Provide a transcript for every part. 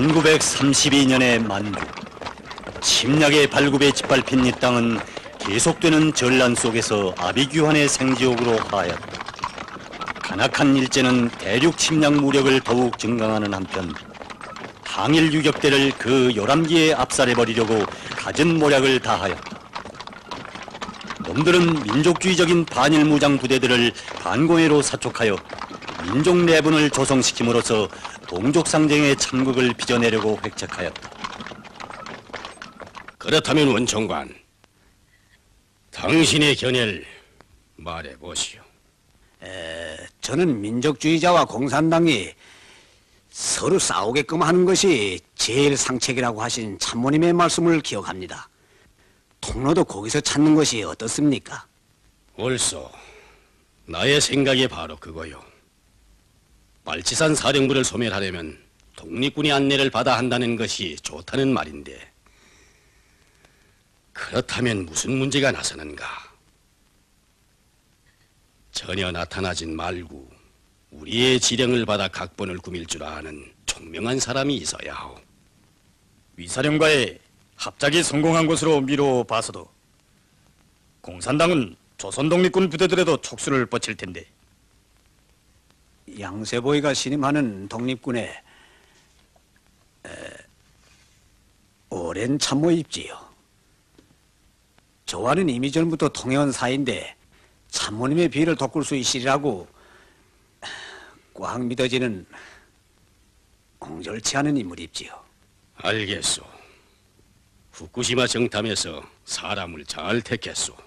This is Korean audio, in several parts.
1932년의 만주, 침략의 발굽에 짓밟힌 이 땅은 계속되는 전란 속에서 아비규환의 생지옥으로 하였다. 간악한 일제는 대륙 침략 무력을 더욱 증강하는 한편 항일 유격대를 그 11기에 압살해버리려고 갖은 모략을 다하였다. 놈들은 민족주의적인 반일 무장 부대들을 반공회로 사촉하여 민족 내분을 조성시킴으로써 동족 상쟁의 참극을 빚어내려고 획책하였다. 그렇다면 원총관, 당신의 견해를 말해보시오. 저는 민족주의자와 공산당이 서로 싸우게끔 하는 것이 제일 상책이라고 하신 참모님의 말씀을 기억합니다. 통로도 거기서 찾는 것이 어떻습니까? 옳소. 나의 생각이 바로 그거요. 발치산 사령부를 소멸하려면 독립군의 안내를 받아 한다는 것이 좋다는 말인데, 그렇다면 무슨 문제가 나서는가? 전혀 나타나진 말고 우리의 지령을 받아 각본을 꾸밀 줄 아는 총명한 사람이 있어야 하오. 위사령과의 합작이 성공한 것으로 미뤄 봐서도 공산당은 조선 독립군 부대들에도 촉수를 뻗칠 텐데. 양세보이가 신임하는 독립군에 오랜 참모입지요. 저와는 이미 전부터 통해온 사이인데 참모님의 비를 돋굴 수 있으리라고 꽉 믿어지는 공절치 않은 인물입지요. 알겠소. 후쿠시마 정탐에서 사람을 잘 택했소.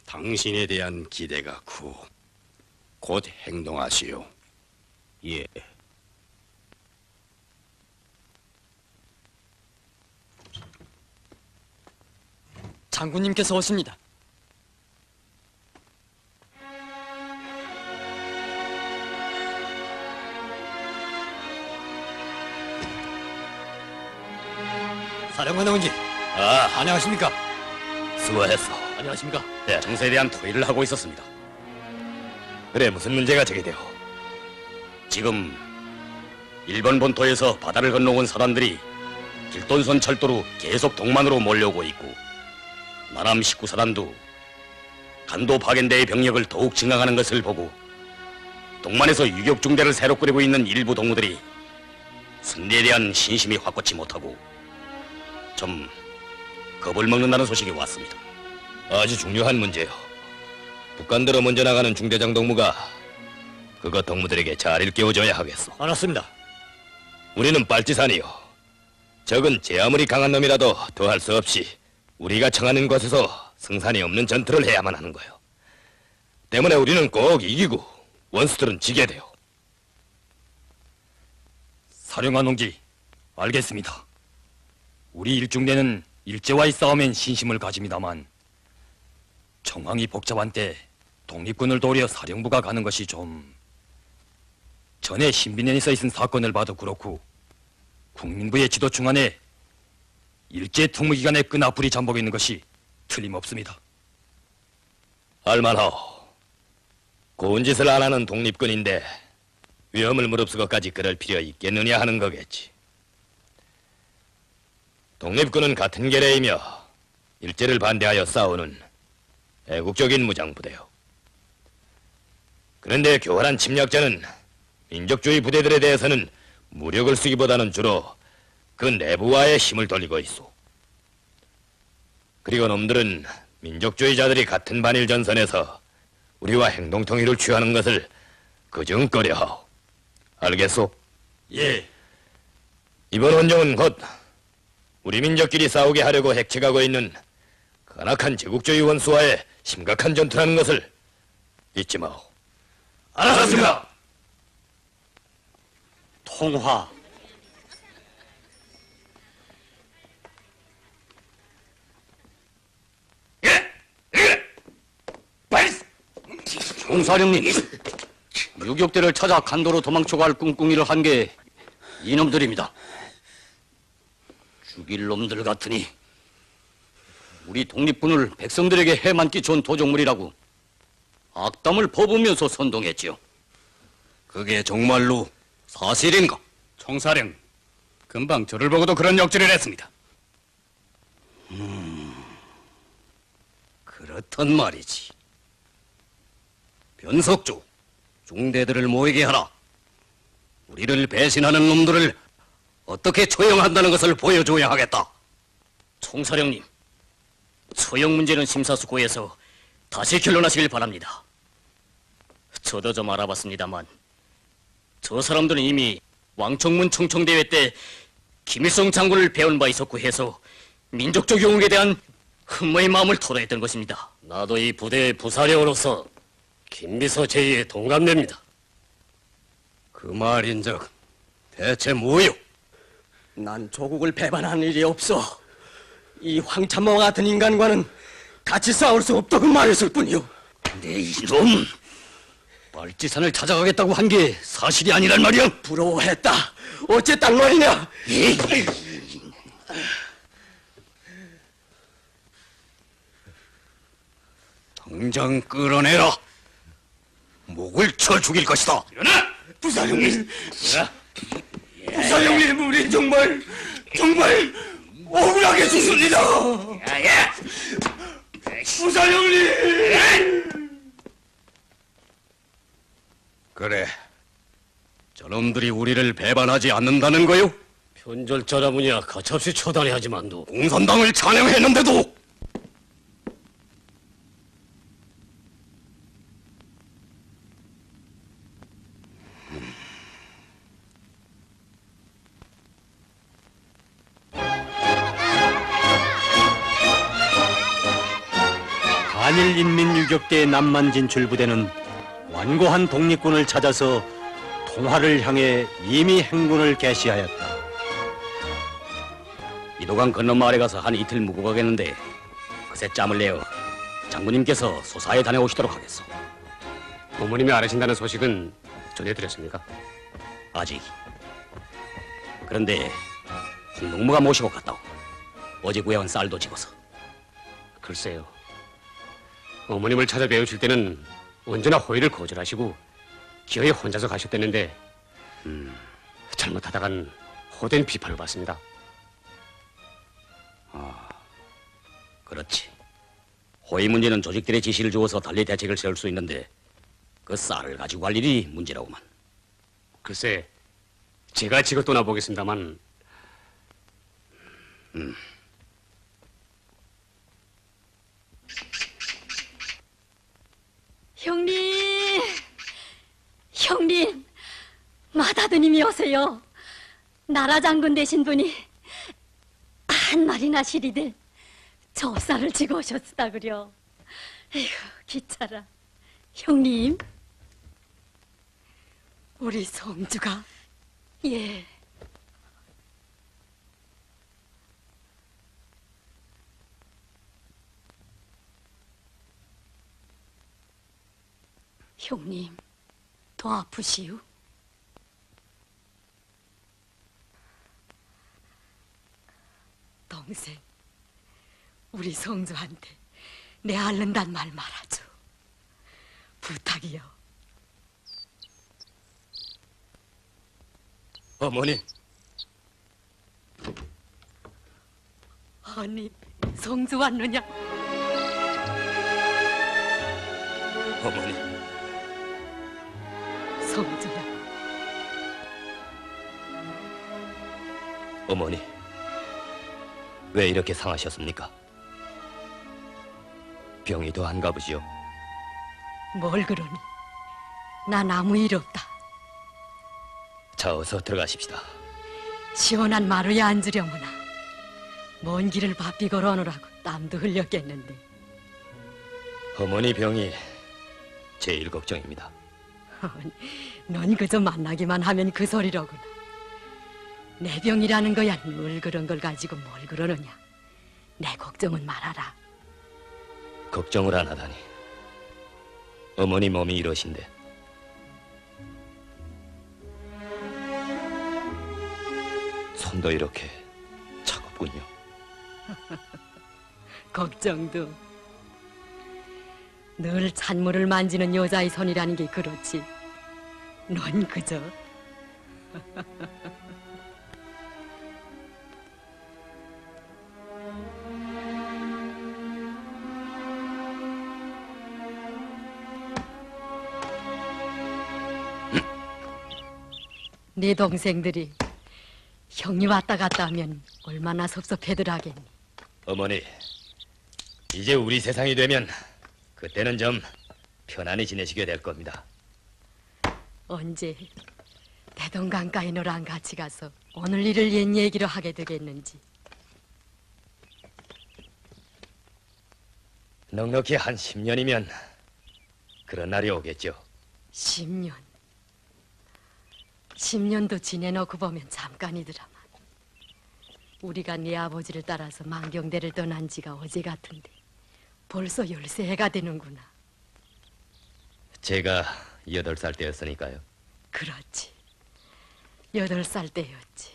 당신에 대한 기대가 크오. 곧 행동하시오. 예. 장군님께서 오십니다. 사령관 동지, 안녕하십니까? 수고했어. 안녕하십니까? 네, 정세에 대한 토의를 하고 있었습니다. 그래, 무슨 문제가 제기되어? 지금 일본 본토에서 바다를 건너온 사단들이 길돈선 철도로 계속 동만으로 몰려오고 있고, 나남 19사단도 간도 파견대의 병력을 더욱 증강하는 것을 보고 동만에서 유격중대를 새로 꾸리고 있는 일부 동무들이 승리에 대한 신심이 확고치 못하고 좀 겁을 먹는다는 소식이 왔습니다. 아주 중요한 문제요. 북한대로 먼저 나가는 중대장 동무가 그것 동무들에게 잘 일깨워줘야 하겠소. 알았습니다. 우리는 빨치산이요. 적은 제 아무리 강한 놈이라도 더할 수 없이 우리가 청하는 곳에서 승산이 없는 전투를 해야만 하는 거예요. 때문에 우리는 꼭 이기고 원수들은 지게 돼요. 사령관 동지, 알겠습니다. 우리 일중대는 일제와의 싸움엔 신심을 가집니다만 정황이 복잡한 때 독립군을 도려 사령부가 가는 것이 좀... 전에 신비년이 써있은 사건을 봐도 그렇고 국민부의 지도 중안에 일제 특무기관의 끈앞불이 잠복해 있는 것이 틀림없습니다. 할만하오. 고운 짓을 안 하는 독립군인데 위험을 무릅쓰고까지 그럴 필요 있겠느냐 하는 거겠지. 독립군은 같은 계례이며 일제를 반대하여 싸우는 애국적인 무장부대요. 그런데 교활한 침략자는 민족주의 부대들에 대해서는 무력을 쓰기보다는 주로 그 내부와의 힘을 돌리고 있어. 그리고 놈들은 민족주의자들이 같은 반일 전선에서 우리와 행동통일을 취하는 것을 그정거려 하오. 알겠소? 예. 이번 원정은 곧 우리 민족끼리 싸우게 하려고 핵책하고 있는 간악한 제국주의 원수와의 심각한 전투라는 것을 잊지 마오. 알았습니다. 통화. 총사령님, 유격대를 찾아 간도로 도망쳐갈 꿍꿍이를 한 게 이놈들입니다. 죽일 놈들 같으니 우리 독립군을 백성들에게 해만 끼쳐온 도적물이라고 악담을 퍼부으면서 선동했지요. 그게 정말로 사실인가? 총사령, 금방 저를 보고도 그런 역질을 했습니다. 그렇단 말이지. 변석주, 중대들을 모이게 하라. 우리를 배신하는 놈들을 어떻게 처형한다는 것을 보여줘야 하겠다. 총사령님, 처형 문제는 심사숙고해서 다시 결론하시길 바랍니다. 저도 좀 알아봤습니다만 저 사람들은 이미 왕청문 청청대회 때 김일성 장군을 배운 바 있었고 해서 민족적 영웅에 대한 흠모의 마음을 토로했던 것입니다. 나도 이 부대의 부사령으로서 김비서 제의에 동감됩니다. 그 말인즉 대체 뭐요? 난 조국을 배반하는 일이 없어. 이 황참모와 같은 인간과는 같이 싸울 수 없다고 말했을 뿐이요. 내 이놈! 말지산을 찾아가겠다고 한 게 사실이 아니란 말이야? 부러워했다. 어째 딴 말이냐? 당장 끌어내라. 목을 쳐 죽일 것이다. 일어나! 부사령님, 부사령님, 우리 정말 억울하게 죽습니다. 부사령님! 그래. 저놈들이 우리를 배반하지 않는다는 거요? 편절자라무냐 가차없이 처단해야지만도 공산당을 찬양했는데도! 한일인민유격대 남만 진출부대는 완고한 독립군을 찾아서 통화를 향해 이미 행군을 개시하였다. 이도강 건너마을에 가서 한 이틀 묵고 가겠는데 그새 짬을 내어 장군님께서 소사에 다녀오시도록 하겠소. 어머님이 앓으신다는 소식은 전해드렸습니까? 아직. 그런데 농무가 모시고 갔다오. 어제 구해온 쌀도 집어서. 글쎄요. 어머님을 찾아 뵈우실 때는 언제나 호의를 거절하시고 기어이 혼자서 가셨댔는데 잘못하다간 호된 비판을 받습니다. 그렇지. 호의 문제는 조직들의 지시를 주어서 달리 대책을 세울 수 있는데 그 쌀을 가지고 갈 일이 문제라고만. 글쎄, 제가 직을 떠나보겠습니다만 형님, 형님, 마다드님이 오세요. 나라 장군 되신 분이 한 말이나 시리되 좁쌀을 지고 오셨다 그려. 에휴, 기차라. 형님, 우리 성주가 예. 형님, 더 아프시오? 동생, 우리 성주한테 내 앓는단 말 말아줘. 부탁이요. 어머니, 아니, 성주 왔느냐? 어머니. 성주야. 어머니, 왜 이렇게 상하셨습니까? 병이 더 안 가보지요? 뭘 그러니? 난 아무 일 없다. 자, 어서 들어가십시다. 시원한 마루에 앉으려무나. 먼 길을 바삐 걸어오느라고 땀도 흘렸겠는데. 어머니 병이 제일 걱정입니다. 넌 그저 만나기만 하면 그 소리로구나. 내 병이라는 거야 늘 그런 걸 가지고 뭘 그러느냐. 내 걱정은 말아라. 걱정을 안 하다니. 어머니 몸이 이러신데. 손도 이렇게 차갑군요. 걱정도. 늘 찬물을 만지는 여자의 손이라는 게 그렇지. 넌 그저 네 동생들이 형님 왔다 갔다 하면 얼마나 섭섭해들 하겠니. 어머니, 이제 우리 세상이 되면 그때는 좀 편안히 지내시게 될 겁니다. 언제 대동강가에 너랑 같이 가서 오늘 일을 옛 얘기로 하게 되겠는지. 넉넉히 한 10년이면 그런 날이 오겠죠. 10년. 10년도 지내놓고 보면 잠깐이더라만. 우리가 네 아버지를 따라서 만경대를 떠난 지가 어제 같은데 벌써 13해가 되는구나. 제가 8살 때였으니까요. 그렇지. 8살 때였지.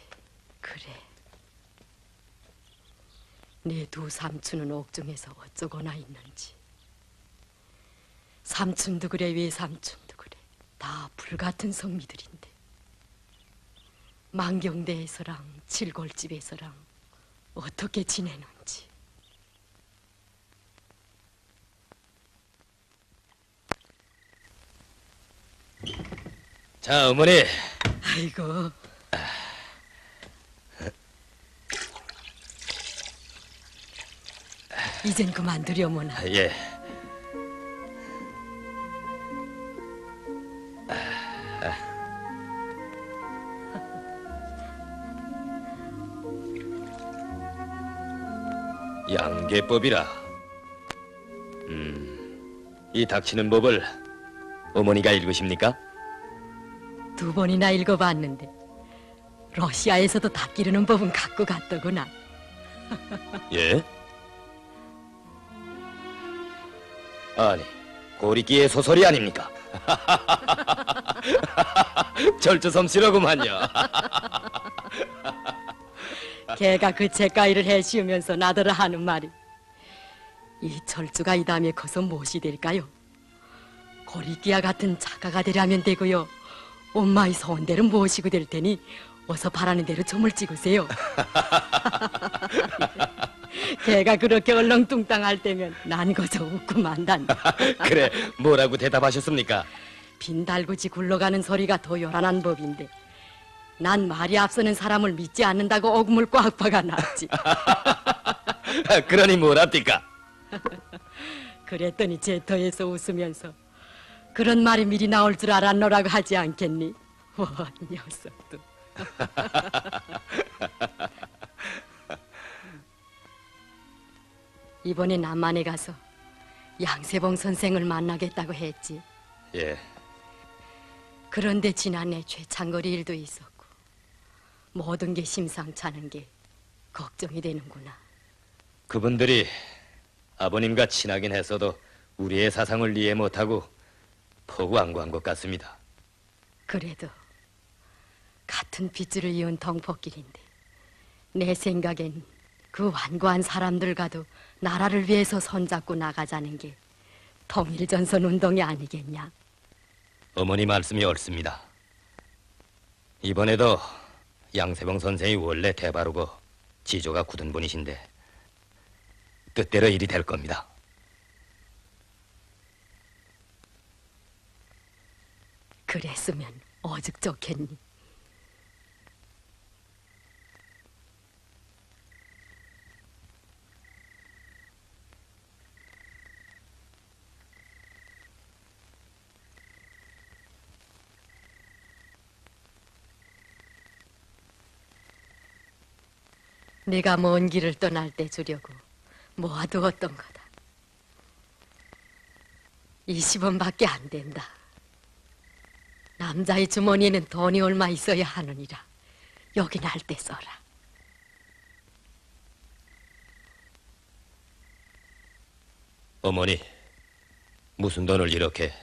그래. 네 두 삼촌은 옥중에서 어쩌거나 있는지. 삼촌도 그래, 외삼촌도 그래. 다 불같은 성미들인데. 만경대에서랑 칠골집에서랑 어떻게 지내는지. 자, 어머니. 아이고. 이젠 그만두려무나. 예. 양계법이라. 이 닥치는 법을 어머니가 읽으십니까? 2번이나 읽어봤는데 러시아에서도 닭 기르는 법은 갖고 갔더구나. 예? 아니, 고리끼의 소설이 아닙니까? 절주섬씨로구만요. 걔가 그 책가위를 해씌우면서 나더러 하는 말이, 이 철주가 이 다음에 커서 무엇이 될까요? 고리끼와 같은 작가가 되려면 되고요, 엄마의 소원대로 무엇이고 될 테니 어서 바라는 대로 점을 찍으세요. 걔가 그렇게 얼렁뚱땅할 때면 난 거저 웃고 만단다. 그래, 뭐라고 대답하셨습니까? 빈달구지 굴러가는 소리가 더 요란한 법인데 난 말이 앞서는 사람을 믿지 않는다고 억음을 꽉 박아놨지. 그러니 뭐랍니까? 그랬더니 제터에서 웃으면서 그런 말이 미리 나올 줄 알았노라고 하지 않겠니? 원 녀석도. 이번에 남한에 가서 양세봉 선생을 만나겠다고 했지. 예. 그런데 지난해 최창거리 일도 있었고 모든 게 심상찮은 게 걱정이 되는구나. 그분들이 아버님과 친하긴 했어도 우리의 사상을 이해 못하고 포구안구한 것 같습니다. 그래도 같은 핏줄을 이은 동포끼리인데 내 생각엔 그 완고한 사람들과도 나라를 위해서 손잡고 나가자는 게 통일전선 운동이 아니겠냐. 어머니 말씀이 옳습니다. 이번에도 양세봉 선생이 원래 대바르고 지조가 굳은 분이신데 뜻대로 일이 될 겁니다. 그랬으면 오죽 좋겠니. 내가 먼 길을 떠날 때 주려고 모아두었던 거다. 20원밖에 안 된다. 남자의 주머니에는 돈이 얼마 있어야 하느니라. 여기 날 때 써라. 어머니, 무슨 돈을 이렇게...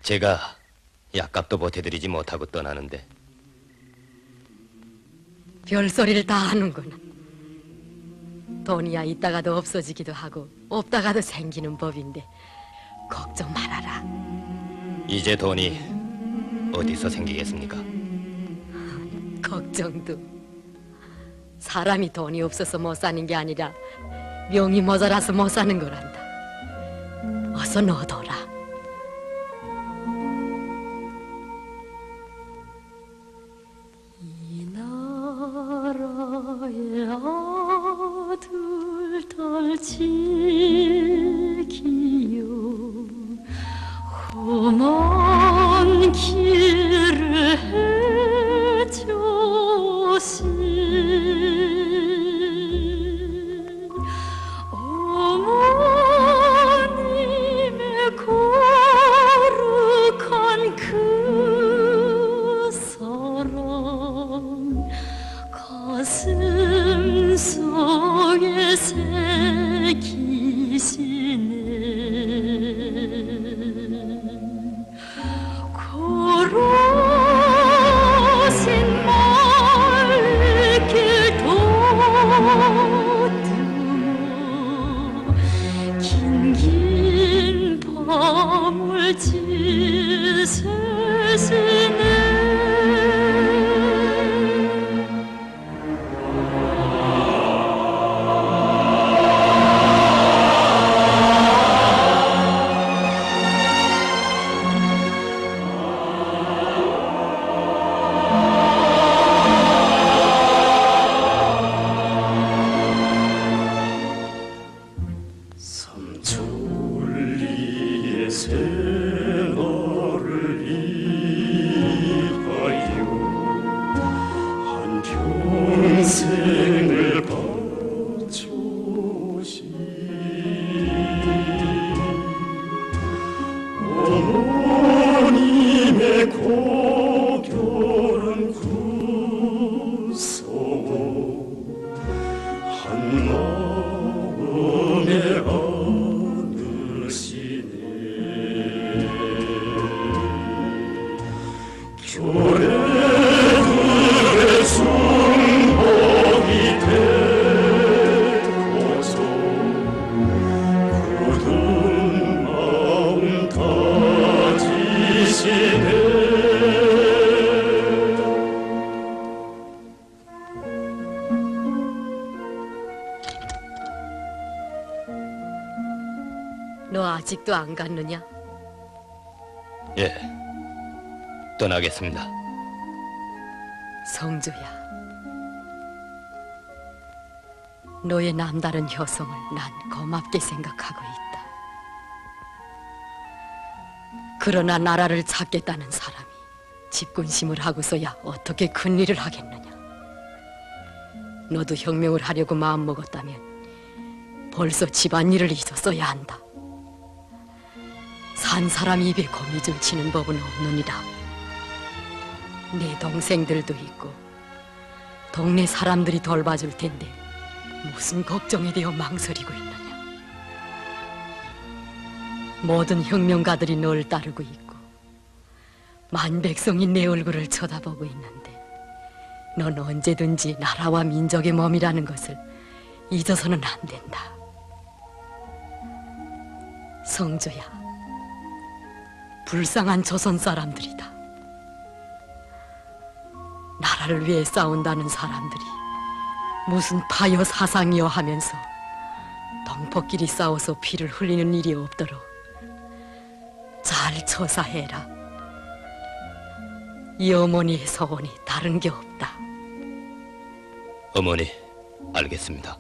제가 약값도 보태드리지 못하고 떠나는데 별소리를 다 하는구나. 돈이야 있다가도 없어지기도 하고 없다가도 생기는 법인데 걱정 말아라. 이제 돈이 어디서 생기겠습니까? 걱정도. 사람이 돈이 없어서 못 사는 게 아니라 명이 모자라서 못 사는 거란다. 어서 넣어둬라. 이 나라의 아들 딸 지키요 험한 길을 헤쳐신 어머님의 거룩한 그 사랑 가슴 속에 새기시네. 걸어신 말길 더듬어 긴긴 밤을 지새시네. 삼천리의 생활을 위하여 한평생을 바쳐신 어머님의 고결한 구속 한마음에 안으시네. 교례들의 순복이 되고서 굳은 마음 가지시네. 너 아직도 안 갔느냐? 예, 떠나겠습니다. 성조야, 너의 남다른 효성을 난 고맙게 생각하고 있다. 그러나 나라를 찾겠다는 사람이 집군심을 하고서야 어떻게 큰 일을 하겠느냐? 너도 혁명을 하려고 마음먹었다면 벌써 집안일을 잊었어야 한다. 산 사람 입에 거미줄 치는 법은 없느니라. 내 동생들도 있고 동네 사람들이 돌봐줄 텐데 무슨 걱정에 대해 망설이고 있느냐. 모든 혁명가들이 널 따르고 있고 만 백성이 내 얼굴을 쳐다보고 있는데 넌 언제든지 나라와 민족의 몸이라는 것을 잊어서는 안 된다. 성조야, 불쌍한 조선 사람들이다. 나라를 위해 싸운다는 사람들이 무슨 파여 사상이여 하면서 동포끼리 싸워서 피를 흘리는 일이 없도록 잘 처사해라. 이 어머니의 소원이 다른 게 없다. 어머니, 알겠습니다.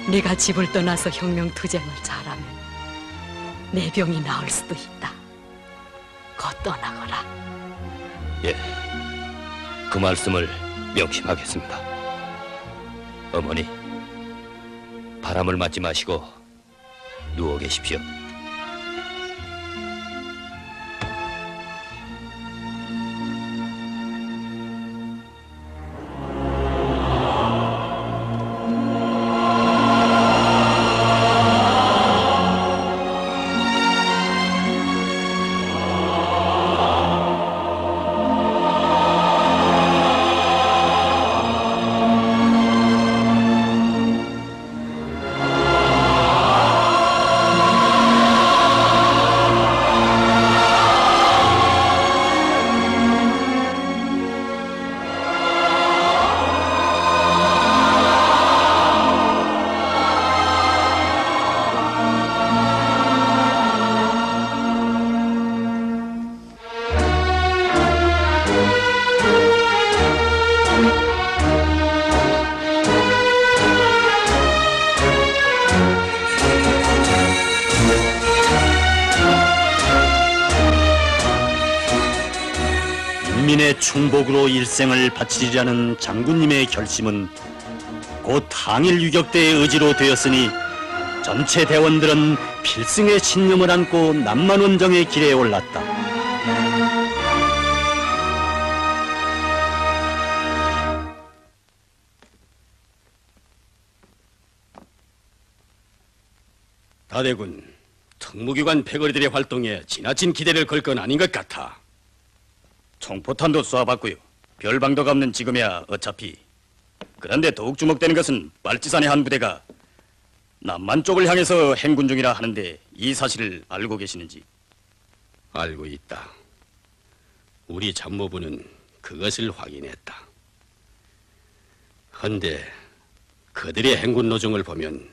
네가 집을 떠나서 혁명 투쟁을 잘하면 내 병이 나을 수도 있다. 곧 떠나거라. 예, 그 말씀을 명심하겠습니다. 어머니, 바람을 맞지 마시고 누워 계십시오. 조선의 충복으로 일생을 바치리라는 장군님의 결심은 곧 항일 유격대의 의지로 되었으니 전체 대원들은 필승의 신념을 안고 남만원정의 길에 올랐다. 다대군, 특무기관 패거리들의 활동에 지나친 기대를 걸 건 아닌 것 같아. 총포탄도 쏘아봤고요. 별방도가 없는 지금이야 어차피. 그런데 더욱 주목되는 것은 빨치산의 한 부대가 남만 쪽을 향해서 행군 중이라 하는데 이 사실을 알고 계시는지? 알고 있다. 우리 참모부는 그것을 확인했다. 헌데 그들의 행군 노정을 보면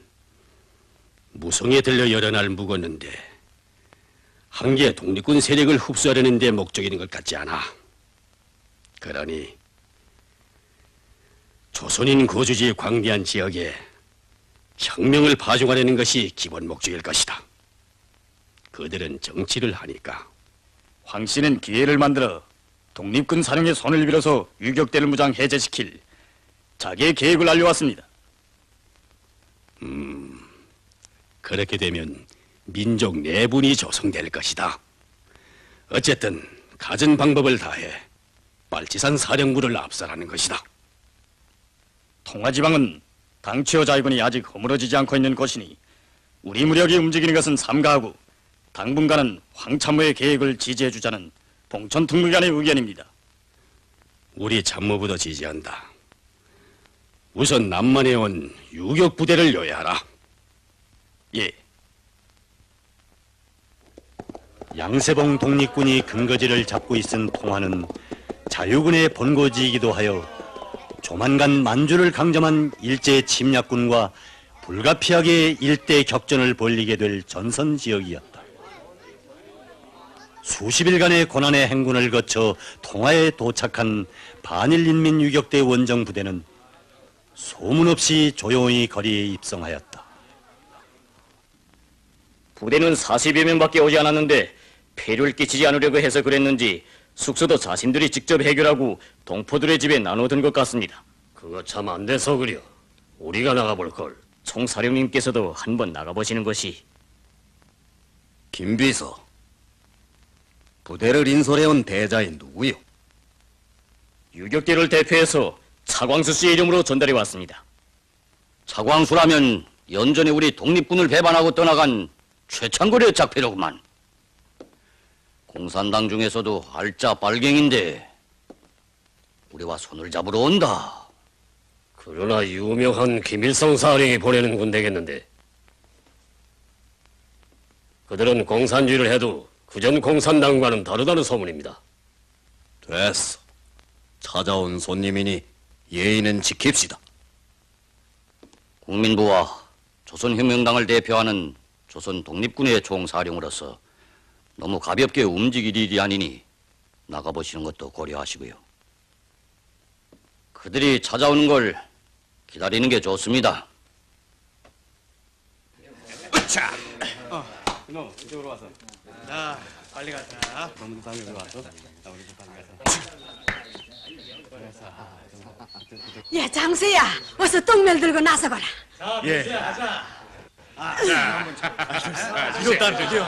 무성에 들려 여러 날 묵었는데 한계 독립군 세력을 흡수하려는 데 목적인 것 같지 않아. 그러니 조선인 거주지 광대한 지역에 혁명을 파종하려는 것이 기본 목적일 것이다. 그들은 정치를 하니까. 황 씨는 기회를 만들어 독립군 사령의 손을 빌어서 유격대를 무장 해제시킬 자기의 계획을 알려왔습니다. 그렇게 되면 민족 내분이 조성될 것이다. 어쨌든 가진 방법을 다해 빨치산 사령부를 압살하는 것이다. 통화지방은 당치어 자위군이 아직 허물어지지 않고 있는 곳이니 우리 무력이 움직이는 것은 삼가하고 당분간은 황 참모의 계획을 지지해주자는 봉천 특무관의 의견입니다. 우리 참모부도 지지한다. 우선 남만에 온 유격 부대를 요해하라. 예. 양세봉 독립군이 근거지를 잡고 있은 통화는 자유군의 본거지이기도 하여 조만간 만주를 강점한 일제 침략군과 불가피하게 일대 격전을 벌이게 될 전선 지역이었다. 수십일간의 고난의 행군을 거쳐 통화에 도착한 반일인민 유격대 원정 부대는 소문 없이 조용히 거리에 입성하였다. 부대는 40여 명밖에 오지 않았는데 폐류를 끼치지 않으려고 해서 그랬는지 숙소도 자신들이 직접 해결하고 동포들의 집에 나눠둔 것 같습니다. 그거 참 안 돼서 그려. 우리가 나가볼 걸. 총사령님께서도 한번 나가보시는 것이. 김비서, 부대를 인솔해온 대자인 누구요? 유격대를 대표해서 차광수 씨의 이름으로 전달해 왔습니다. 차광수라면 연전에 우리 독립군을 배반하고 떠나간 최창거리의 작패로구만. 공산당 중에서도 알짜 빨갱인데 우리와 손을 잡으러 온다. 그러나 유명한 김일성 사령이 보내는 군대겠는데. 그들은 공산주의를 해도 그전 공산당과는 다르다는 소문입니다. 됐어. 찾아온 손님이니 예의는 지킵시다. 국민부와 조선혁명당을 대표하는 조선 독립군의 총사령으로서 너무 가볍게 움직일 일이 아니니 나가보시는 것도 고려하시고요. 그들이 찾아오는 걸 기다리는 게 좋습니다. 자, 너 이쪽으로 와서. 자, 빨리 가자. 너무 다음에 와서. 자, 우리 좀 빨리 가서. 야, 장수야, 어서 똥멜 들고 나서거라. 예. 이거 따르죠.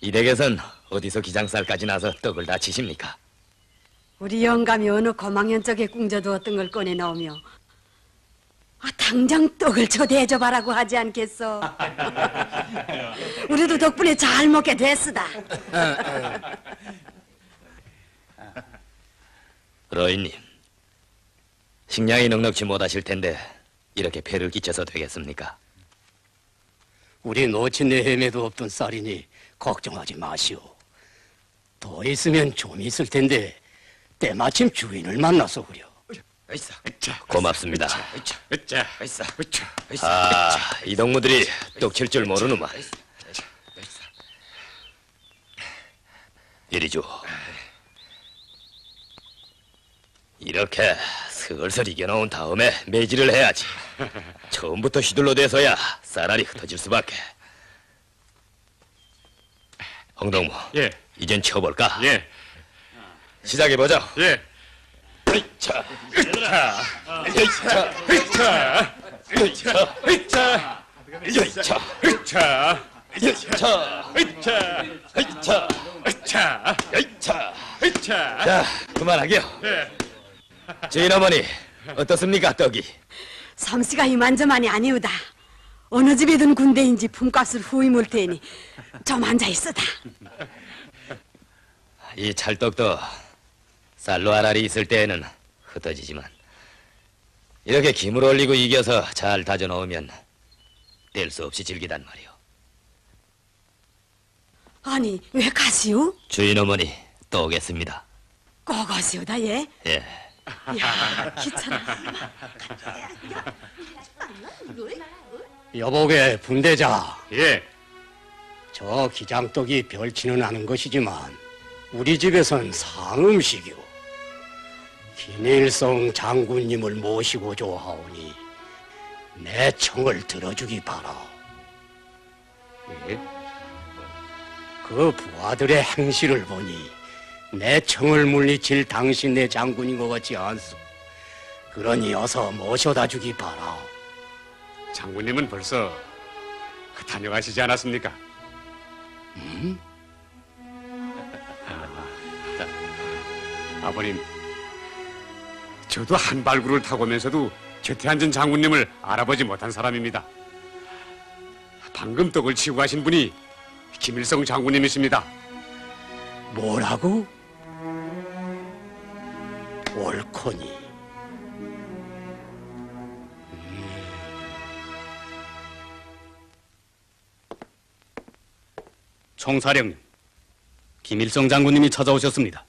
이 댁에선 어디서 기장살까지 나서 떡을 다 치십니까? 우리 영감이 어느 고망현 쪽에 꿍져두었던 걸 꺼내 넣으며 당장 떡을 초대해줘봐라고 하지 않겠어? 우리도 덕분에 잘 먹게 됐으다. 러인님, 식량이 넉넉지 못하실 텐데 이렇게 폐를 끼쳐서 되겠습니까? 우리 놓친 내 헤매도 없던 쌀이니 걱정하지 마시오. 더 있으면 좀 있을 텐데 때마침 주인을 만나서 그려. 고맙습니다. 아, 이 동무들이 떡칠 줄 모르는만. 이리 줘. 이렇게 슬슬 이겨놓은 다음에 매질을 해야지. 처음부터 휘둘러 대서야 쌀알이 흩어질 수밖에. 홍동무, 예, 이젠 쳐볼까? 예, 시작해보자. 예. 자, 자, 그만하게요. 주인 어머니, 어떻습니까, 떡이? 솜씨가 이만저만이 아니오다. 어느 집이든 군대인지 품값을 후히 물 테니 좀 앉아 있어다. 이 찰떡도 쌀로 알알이 있을 때에는 흩어지지만 이렇게 김을 올리고 이겨서 잘 다져 넣으면 뗄 수 없이 질기단 말이오. 아니 왜 가시오? 주인 어머니 또 오겠습니다. 꼭 오시오다 예. 예. 야 귀찮아. 여보게 분대자, 예, 저 기장떡이 별치는 않은 것이지만 우리 집에선 상음식이오. 김일성 장군님을 모시고자 하오니 내 청을 들어주기 바라. 예? 그 부하들의 행실을 보니 내 청을 물리칠 당신네 장군인 것 같지 않소. 그러니 어서 모셔다 주기 바라. 장군님은 벌써 다녀가시지 않았습니까? 아버님, 저도 한 발구를 타고 오면서도 곁에 앉은 장군님을 알아보지 못한 사람입니다. 방금 떡을 치고 가신 분이 김일성 장군님이십니다. 뭐라고? 옳거니. 총사령님, 김일성 장군님이 찾아오셨습니다.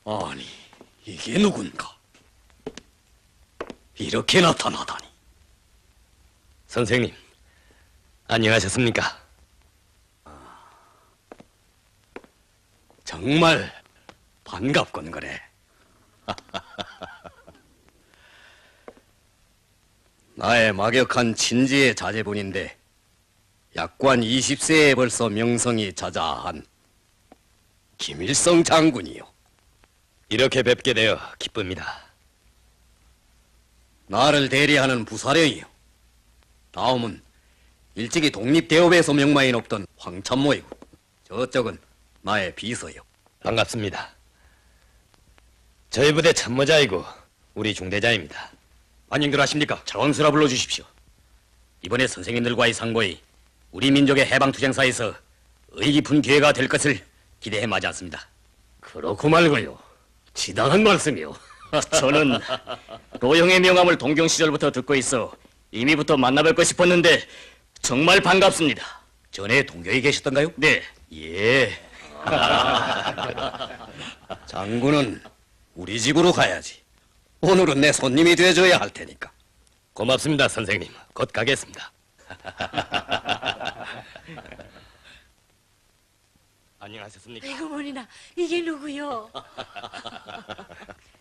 아니, 이게 누군가? 이렇게 나타나다니. 선생님, 안녕하셨습니까? 정말 반갑건 그래. 나의 막역한 친지의 자제분인데 약관 20세에 벌써 명성이 자자한 김일성 장군이요. 이렇게 뵙게 되어 기쁩니다. 나를 대리하는 부사령이요. 다음은 일찍이 독립대업에서 명마에 높던 황참모이고 저쪽은 나의 비서요. 반갑습니다. 저희 부대 참모자이고 우리 중대장입니다. 안녕들 하십니까? 차원수라 불러주십시오. 이번에 선생님들과의 상보에 우리 민족의 해방투쟁사에서 의의 깊은 기회가 될 것을 기대해 마지 않습니다. 그렇고 말고요. 지당한 말씀이요. 저는 노형의 명함을 동경 시절부터 듣고 있어 이미부터 만나뵙고 싶었는데 정말 반갑습니다. 전에 동교에 계셨던가요? 네. 예. 장군은 우리 집으로 가야지. 오늘은 내 손님이 돼줘야 할 테니까. 고맙습니다, 선생님. 곧 가겠습니다. 안녕하셨습니까? 이거 뭐니나 이게 누구요?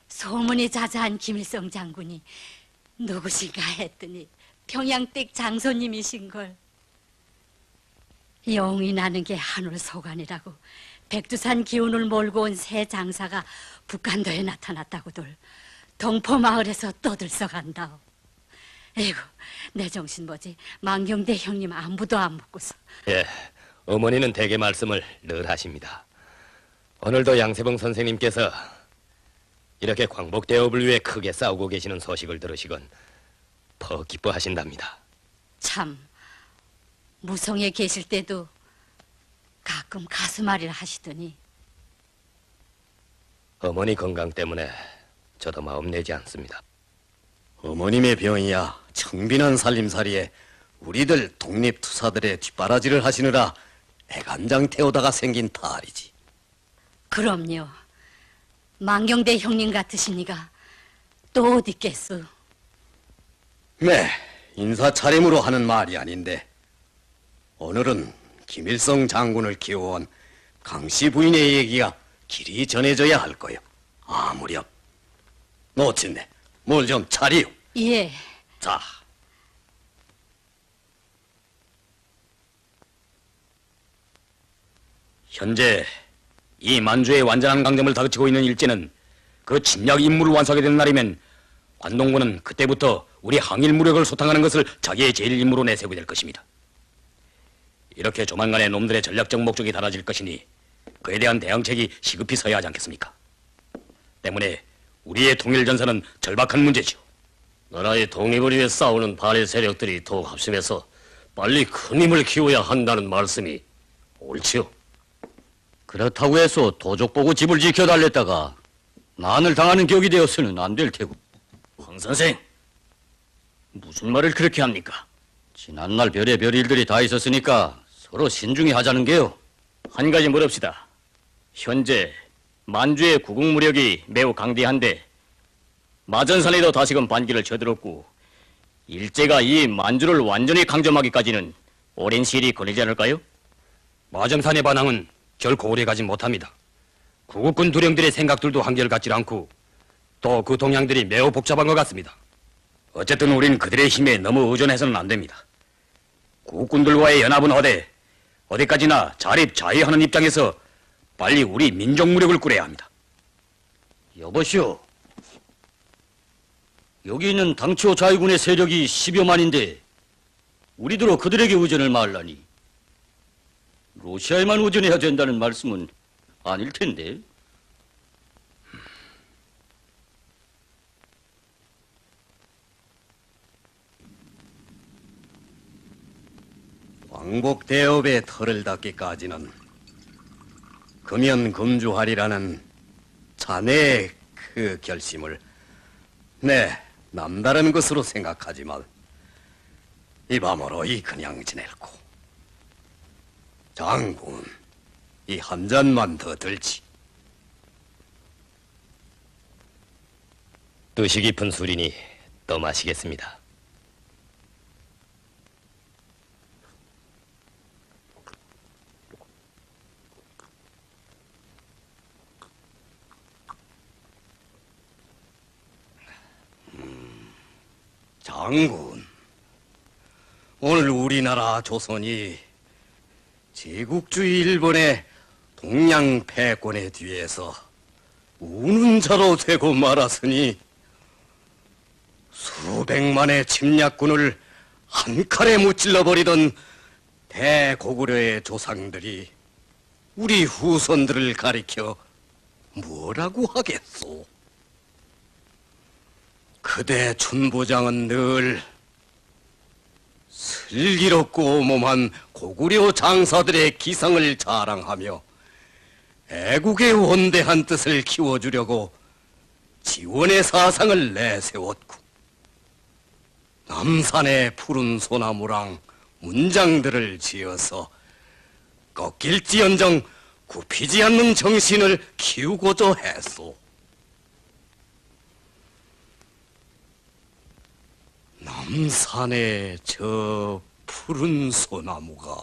소문이 자자한 김일성 장군이 누구신가 했더니 평양댁 장손님이신걸. 영이 나는 게 한울소관이라고 백두산 기운을 몰고 온 새 장사가 북간도에 나타났다고들 동포마을에서 떠들썩한다오. 에이구 내 정신 뭐지 망경대 형님 안부도 안 묻고서. 예, 어머니는 대개 말씀을 늘 하십니다. 오늘도 양세봉 선생님께서 이렇게 광복대업을 위해 크게 싸우고 계시는 소식을 들으시곤 더 기뻐하신답니다. 참 무성에 계실 때도 가끔 가슴앓이를 하시더니. 어머니 건강 때문에 저도 마음 내지 않습니다. 어머님의 병이야 청빈한 살림살이에 우리들 독립투사들의 뒷바라지를 하시느라 애간장 태우다가 생긴 탈이지. 그럼요. 망경대 형님 같으시니까 또 어디 있겠소. 네, 인사 차림으로 하는 말이 아닌데 오늘은 김일성 장군을 키워온 강씨 부인의 얘기가 길이 전해져야 할 거요. 아무렴. 놓친네, 뭘 좀 차리요. 예. 자, 현재 이 만주의 완전한 강점을 다그치고 있는 일제는 그 침략 임무를 완수하게 되는 날이면 관동군은 그때부터 우리 항일 무력을 소탕하는 것을 자기의 제일 임무로 내세우게 될 것입니다. 이렇게 조만간에 놈들의 전략적 목적이 달라질 것이니 그에 대한 대응책이 시급히 서야 하지 않겠습니까? 때문에 우리의 통일 전선은 절박한 문제지요. 나라의 독립을 위해 싸우는 반일 세력들이 더욱 합심해서 빨리 큰 힘을 키워야 한다는 말씀이 옳지요. 그렇다고 해서 도적 보고 집을 지켜달랬다가 난을 당하는 격이 되어서는 안 될 테고. 황 선생, 무슨 말을 그렇게 합니까? 지난날 별의별 일들이 다 있었으니까 서로 신중히 하자는 게요. 한 가지 물읍시다. 현재 만주의 구국 무력이 매우 강대한데 마전산에도 다시금 반기를 쳐들었고 일제가 이 만주를 완전히 강점하기까지는 오랜 시일이 걸리지 않을까요? 마정산의 반항은 결코 오래가지 못합니다. 구국군 두령들의 생각들도 한결같지 않고 또 그 동향들이 매우 복잡한 것 같습니다. 어쨌든 우린 그들의 힘에 너무 의존해서는 안 됩니다. 국군들과의 연합은 허대 어디까지나 자립자의하는 입장에서 빨리 우리 민족 무력을 꾸려야 합니다. 여보시오. 여기 있는 당초 자위군의 세력이 10여만인데 우리들로 그들에게 의존을 말라니 러시아에만 의존해야 된다는 말씀은 아닐 텐데. 왕복대업의 털을 닦기까지는 금연금주하리라는 자네의 그 결심을 남다른 것으로 생각하지만 이 밤으로 그냥 지낼고 장군 이 한 잔만 더 들지. 뜻이 깊은 술이니 더 마시겠습니다. 장군, 오늘 우리나라 조선이 제국주의 일본의 동양 패권의 뒤에서 우는 자로 되고 말았으니 수백만의 침략군을 한 칼에 무찔러 버리던 대고구려의 조상들이 우리 후손들을 가리켜 뭐라고 하겠소? 그대 춘부장은 늘 슬기롭고 오몸한 고구려 장사들의 기상을 자랑하며 애국의 원대한 뜻을 키워주려고 지원의 사상을 내세웠고 남산의 푸른 소나무랑 문장들을 지어서 꺾일지언정 굽히지 않는 정신을 키우고자 했소. 남산의 저 푸른 소나무가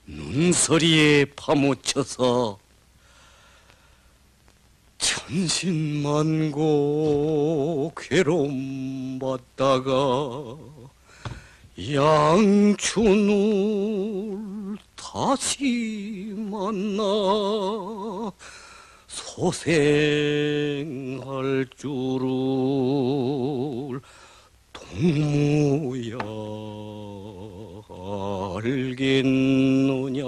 눈서리에 파묻혀서 천신만고 괴로움 받다가 양춘을 다시 만나 소생할 줄을 동무야 알겠느냐.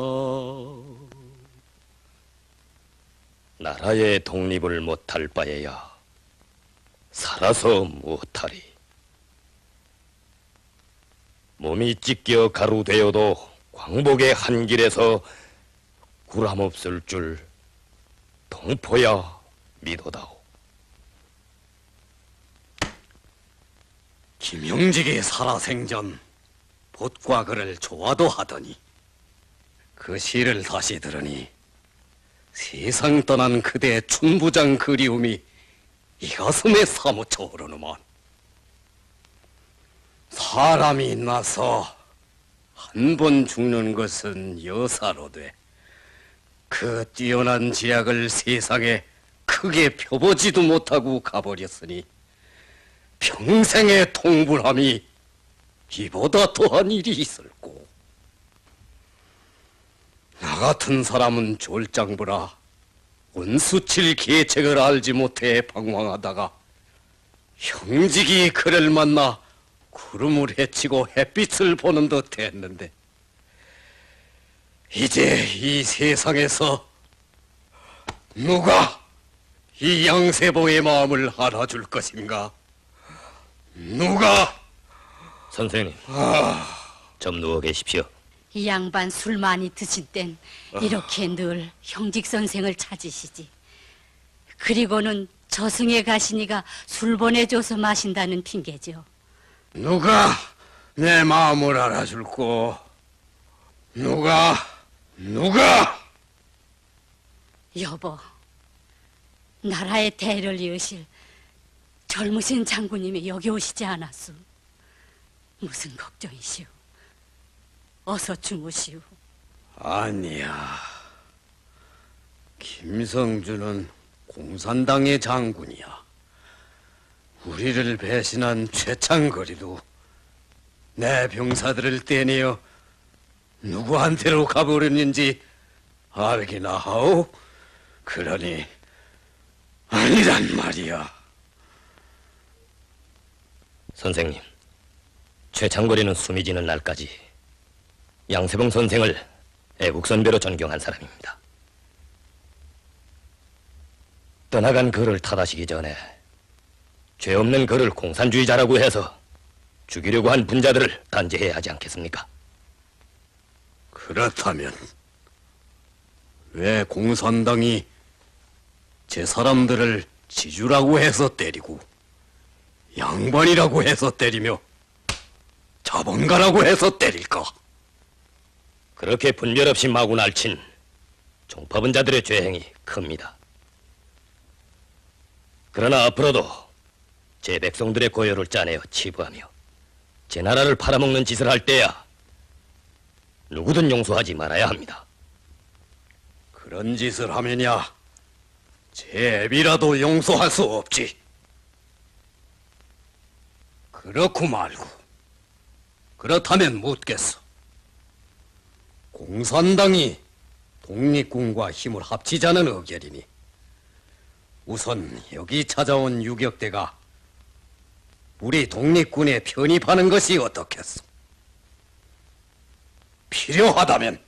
나라의 독립을 못할 바에야 살아서 무엇하리. 몸이 찢겨 가루되어도 광복의 한 길에서 구람없을 줄 동포야 믿어다오. 김용직이 살아생전 봇과 글을 좋아도 하더니 그 시를 다시 들으니 세상 떠난 그대의 춘부장 그리움이 이 가슴에 사무쳐 오르는만. 사람이 나서 한 번 죽는 것은 여사로 돼. 그 뛰어난 지약을 세상에 크게 펴보지도 못하고 가버렸으니 평생의 통불함이 이보다 더한 일이 있을꼬. 나 같은 사람은 졸장부라 온수칠 계책을 알지 못해 방황하다가 형직이 그를 만나 구름을 헤치고 햇빛을 보는 듯 했는데 이제 이 세상에서 누가 이 양세봉의 마음을 알아줄 것인가? 누가? 선생님, 좀 누워 계십시오. 이 양반 술 많이 드신 땐 이렇게 늘 형직 선생을 찾으시지. 그리고는 저승에 가시니가 술 보내줘서 마신다는 핑계죠. 누가 내 마음을 알아줄꼬? 누가? 여보, 나라의 대를 이으실 젊으신 장군님이 여기 오시지 않았소. 무슨 걱정이시오? 어서 주무시오. 아니야. 김성주는 공산당의 장군이야. 우리를 배신한 최창거리도 내 병사들을 떼내어 누구한테로 가버렸는지 알기나 하오? 그러니 아니란 말이야. 선생님, 최창거리는 숨이 지는 날까지 양세봉 선생을 애국선배로 존경한 사람입니다. 떠나간 그를 탓하시기 전에 죄 없는 그를 공산주의자라고 해서 죽이려고 한 분자들을 단죄해야 하지 않겠습니까? 그렇다면 왜 공산당이 제 사람들을 지주라고 해서 때리고 양반이라고 해서 때리며 자본가라고 해서 때릴까? 그렇게 분별 없이 마구 날친 종파분자들의 죄행이 큽니다. 그러나 앞으로도 제 백성들의 고열을 짜내어 치부하며 제 나라를 팔아먹는 짓을 할 때야 누구든 용서하지 말아야 합니다. 그런 짓을 하면야 제 애비라도 용서할 수 없지. 그렇고 말고 그렇다면 묻겠어. 공산당이 독립군과 힘을 합치자는 의결이니 우선 여기 찾아온 유격대가 우리 독립군에 편입하는 것이 어떻겠소? 필요하다면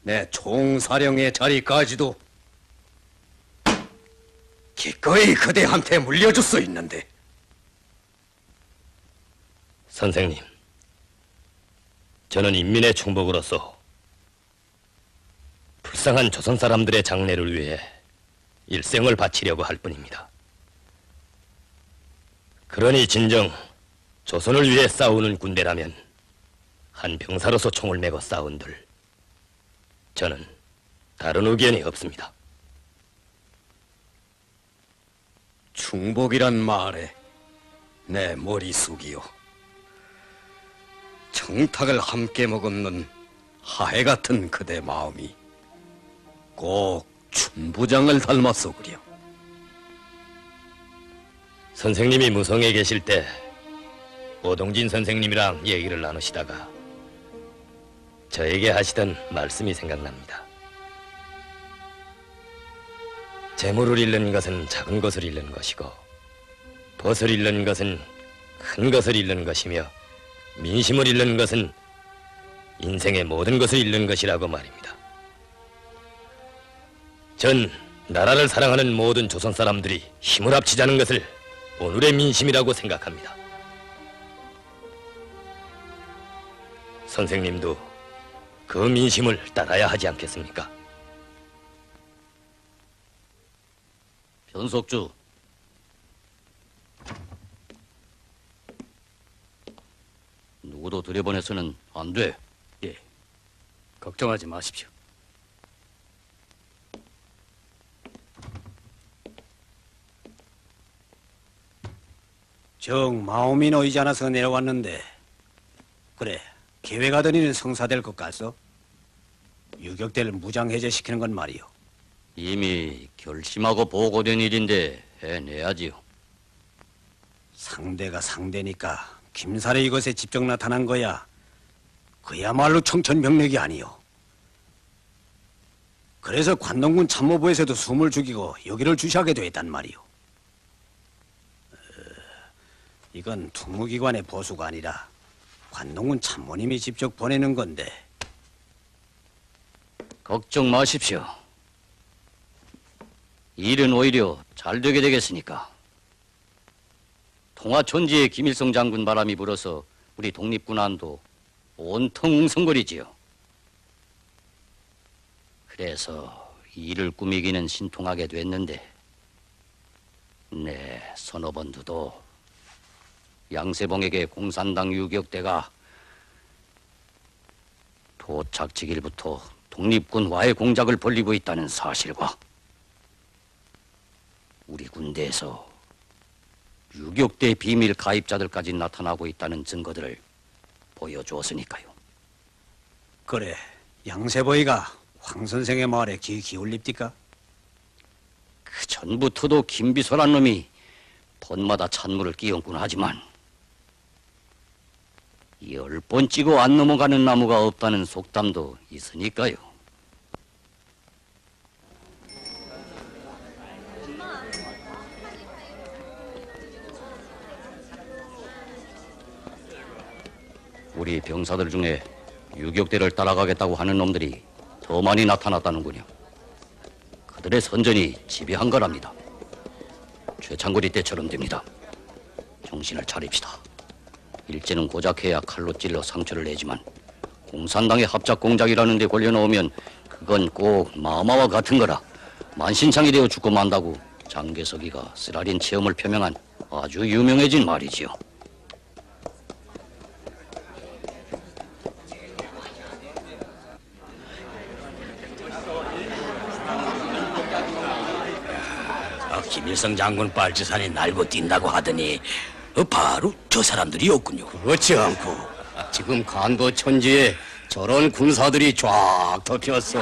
내 총사령의 자리까지도 기꺼이 그대한테 물려줄 수 있는데. 선생님, 저는 인민의 충복으로서 불쌍한 조선 사람들의 장래를 위해 일생을 바치려고 할 뿐입니다. 그러니 진정 조선을 위해 싸우는 군대라면 한 병사로서 총을 메고 싸운들 저는 다른 의견이 없습니다. 충복이란 말에 내 머리속이요. 청탁을 함께 머금는 하해 같은 그대 마음이 꼭 춘부장을 닮았어 그려. 선생님이 무성에 계실 때 오동진 선생님이랑 얘기를 나누시다가 저에게 하시던 말씀이 생각납니다. 재물을 잃는 것은 작은 것을 잃는 것이고 벗을 잃는 것은 큰 것을 잃는 것이며 민심을 잃는 것은 인생의 모든 것을 잃는 것이라고 말입니다. 전 나라를 사랑하는 모든 조선 사람들이 힘을 합치자는 것을 오늘의 민심이라고 생각합니다. 선생님도 그 민심을 따라야 하지 않겠습니까? 변석주, 누구도 들여보내서는 안 돼. 예, 걱정하지 마십시오. 정 마음이 놓이지 않아서 내려왔는데 그래 계획하던 일은 성사될 것 같소? 유격대를 무장 해제시키는 건 말이오. 이미 결심하고 보고된 일인데 해내야지요. 상대가 상대니까 김살에 이것에 직접 나타난 거야. 그야말로 청천벽력이 아니오. 그래서 관동군 참모부에서도 숨을 죽이고 여기를 주시하게 됐단 말이오. 이건 특무기관의 보수가 아니라 관동군 참모님이 직접 보내는 건데. 걱정 마십시오. 일은 오히려 잘 되게 되겠으니까. 통화천지에 김일성 장군 바람이 불어서 우리 독립군 안도 온통 웅성거리지요. 그래서 일을 꾸미기는 신통하게 됐는데 네 선어번두도 양세봉에게 공산당 유격대가 도착지길부터 독립군과의 공작을 벌이고 있다는 사실과 우리 군대에서 유격대 비밀 가입자들까지 나타나고 있다는 증거들을 보여주었으니까요. 그래, 양세보이가 황 선생의 말에 귀 기울립니까? 그 전부터도 김비서란 놈이 번마다 찬물을 끼얹곤 하지만 10번 찌고 안 넘어가는 나무가 없다는 속담도 있으니까요. 우리 병사들 중에 유격대를 따라가겠다고 하는 놈들이 더 많이 나타났다는군요. 그들의 선전이 지배한 거랍니다. 최창거리 때처럼 됩니다. 정신을 차립시다. 일제는 고작 해야 칼로 찔러 상처를 내지만 공산당의 합작 공작이라는 데 걸려놓으면 그건 꼭 마마와 같은 거라 만신창이 되어 죽고 만다고 장개석이가 쓰라린 체험을 표명한 아주 유명해진 말이지요. 김일성 장군 빨치산이 날고 뛴다고 하더니 바로 저 사람들이었군요. 그렇지 않고 지금 간거 천지에 저런 군사들이 쫙 덮였어.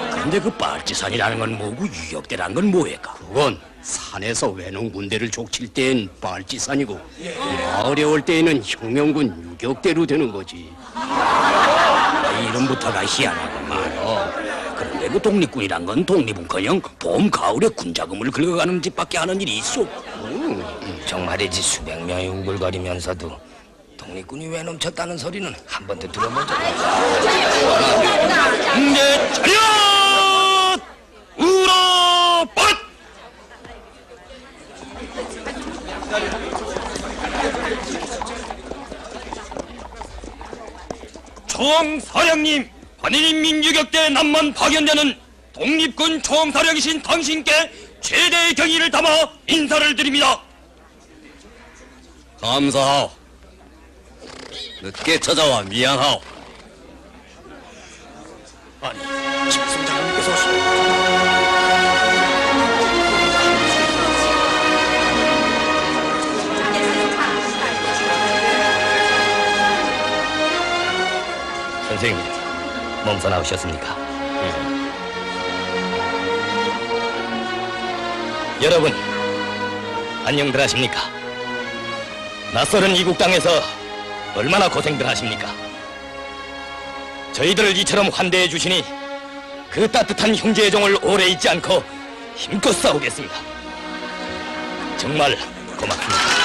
근데 그 빨치산이라는 건 뭐고 유격대라는 건 뭐예까? 그건 산에서 외농 군대를 족칠 때엔 빨치산이고 마을에 올 때에는 혁명군 유격대로 되는 거지. 이름부터가 희한하고 말어. 그런데 그 독립군이란 건 독립은커녕 봄, 가을에 군자금을 긁어가는 짓밖에 하는 일이 있어. 정말이지 수백 명이 우글거리면서도 독립군이 왜 넘쳤다는 소리는 한 번도 들어본 적이 없어. 내 차렷! 우라밭! 총사령님, 한인 민주격대 남만 파견되는 독립군 총사령이신 당신께 최대의 경의를 담아 인사를 드립니다. 감사하오. 늦게 찾아와 미안하오. 아니, 김승 장군께서 선생님, 몸서 나오셨습니까? 여러분, 안녕들 하십니까? 낯설은 이국 땅에서 얼마나 고생들 하십니까? 저희들을 이처럼 환대해 주시니 그 따뜻한 형제의 정을 오래 잊지 않고 힘껏 싸우겠습니다. 정말 고맙습니다.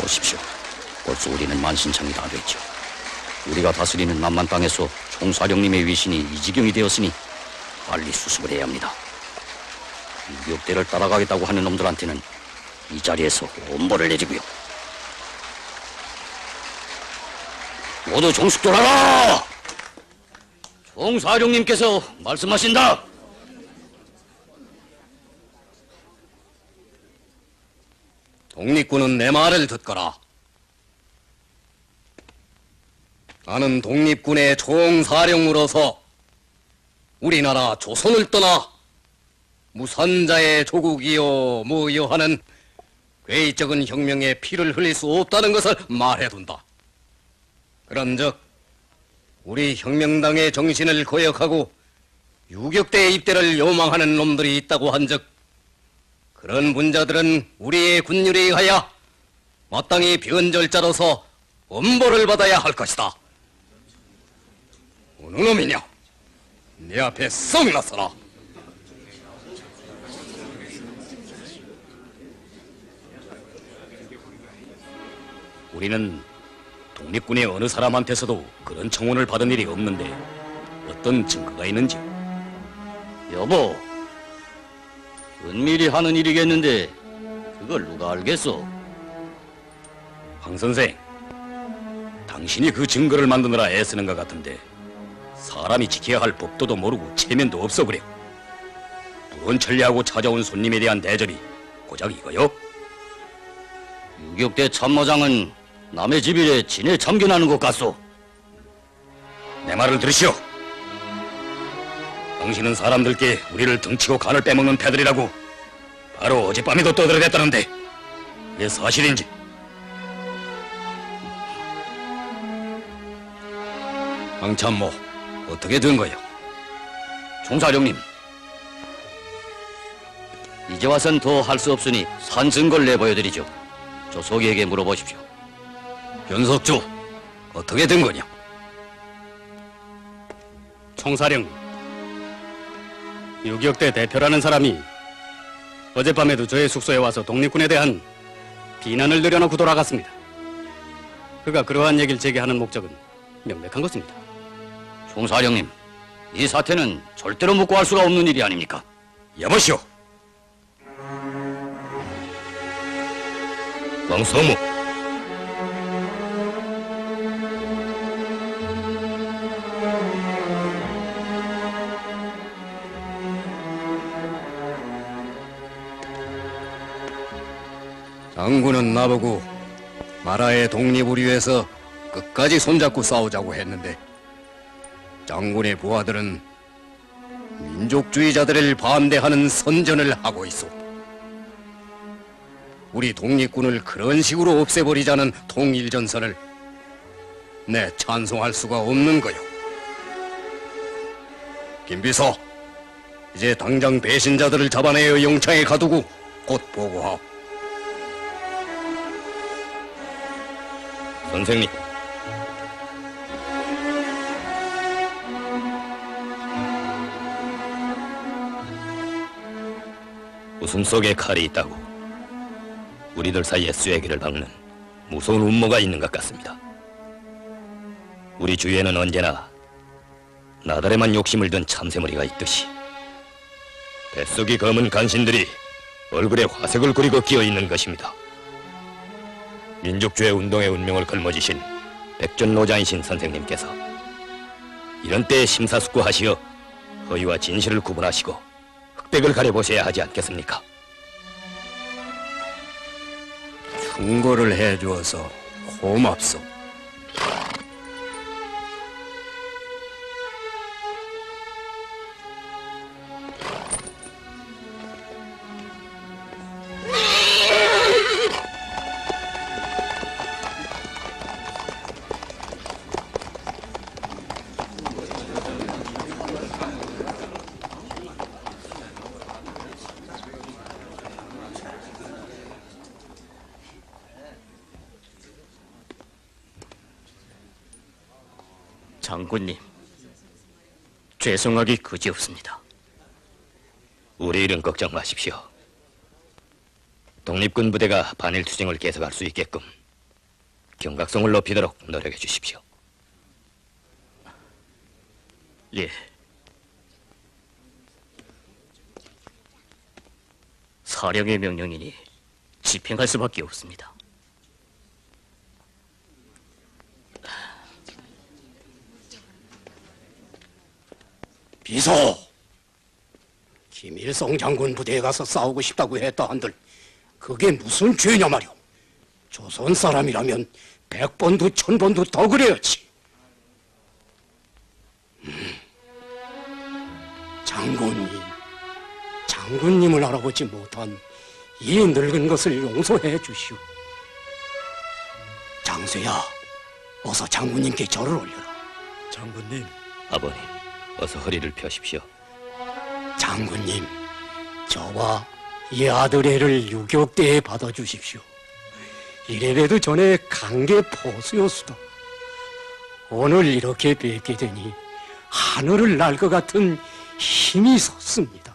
보십시오. 벌써 우리는 만신창이 다 됐죠. 우리가 다스리는 남만 땅에서 총사령님의 위신이 이 지경이 되었으니 빨리 수습을 해야 합니다. 유격대를 따라가겠다고 하는 놈들한테는 이 자리에서 엄벌을 내리고요. 모두 종숙 돌아라! 홍사령님께서 말씀하신다. 독립군은 내 말을 듣거라. 나는 독립군의 총사령으로서 우리나라 조선을 떠나 무산자의 조국이요 뭐요 하는 괴이적은 혁명에 피를 흘릴 수 없다는 것을 말해둔다. 그런즉 우리 혁명당의 정신을 거역하고 유격대 입대를 요망하는 놈들이 있다고 한즉 그런 분자들은 우리의 군율에 의하여 마땅히 변절자로서 엄벌을 받아야 할 것이다. 어느 놈이냐? 내 앞에 썩 나서라. 우리는 독립군의 어느 사람한테서도 그런 청혼을 받은 일이 없는데 어떤 증거가 있는지. 여보, 은밀히 하는 일이겠는데 그걸 누가 알겠어? 황 선생, 당신이 그 증거를 만드느라 애쓰는 것 같은데 사람이 지켜야 할 법도도 모르고 체면도 없어 그래. 불온 천리하고 찾아온 손님에 대한 대접이 고작 이거요? 유격대 참모장은 남의 집일에 진에 참견하는 것 같소. 내 말을 들으시오. 당신은 사람들께 우리를 등치고 간을 빼먹는 패들이라고 바로 어젯밤에도 떠들어댔다는데 그게 사실인지? 황참모, 어떻게 된 거요? 총사령님, 이제 와선 더 할 수 없으니 산 증거를 내보여드리죠. 조석이에게 물어보십시오. 변석주, 어떻게 된 거냐? 총사령, 유격대 대표라는 사람이 어젯밤에도 저의 숙소에 와서 독립군에 대한 비난을 늘여놓고 돌아갔습니다. 그가 그러한 얘기를 제기하는 목적은 명백한 것입니다. 총사령님, 이 사태는 절대로 묵고 할 수가 없는 일이 아닙니까? 여보시오. 왕성무, 장군은 나보고 나라의 독립을 위해서 끝까지 손잡고 싸우자고 했는데 장군의 부하들은 민족주의자들을 반대하는 선전을 하고 있어. 우리 독립군을 그런 식으로 없애버리자는 통일전선을 내 찬송할 수가 없는 거요. 김비서, 이제 당장 배신자들을 잡아내어 영창에 가두고 곧 보고하오. 선생님, 웃음 속에 칼이 있다고 우리들 사이에 쐐기를 박는 무서운 음모가 있는 것 같습니다. 우리 주위에는 언제나 나달에만 욕심을 든 참새머리가 있듯이 뱃속이 검은 간신들이 얼굴에 화색을 그리고 끼어 있는 것입니다. 민족주의 운동의 운명을 걸머지신 백전노장이신 선생님께서 이런 때에 심사숙고하시어 허위와 진실을 구분하시고 흑백을 가려보셔야 하지 않겠습니까? 충고를 해주어서 고맙소. 장군님, 죄송하기 그지없습니다. 우리 일은 걱정 마십시오. 독립군 부대가 반일 투쟁을 계속할 수 있게끔 경각성을 높이도록 노력해 주십시오. 예. 사령의 명령이니 집행할 수밖에 없습니다. 비서! 김일성 장군 부대에 가서 싸우고 싶다고 했다 한들 그게 무슨 죄냐 말이오. 조선 사람이라면 100번도 1000번도 더 그래야지. 장군님을 알아보지 못한 이 늙은 것을 용서해 주시오. 장수야, 어서 장군님께 절을 올려라. 장군님. 아버님, 어서 허리를 펴십시오. 장군님, 저와 이 아들애를 유격대에 받아주십시오. 이래봬도 전에 강계 포수였수다. 오늘 이렇게 뵙게 되니 하늘을 날 것 같은 힘이 섰습니다.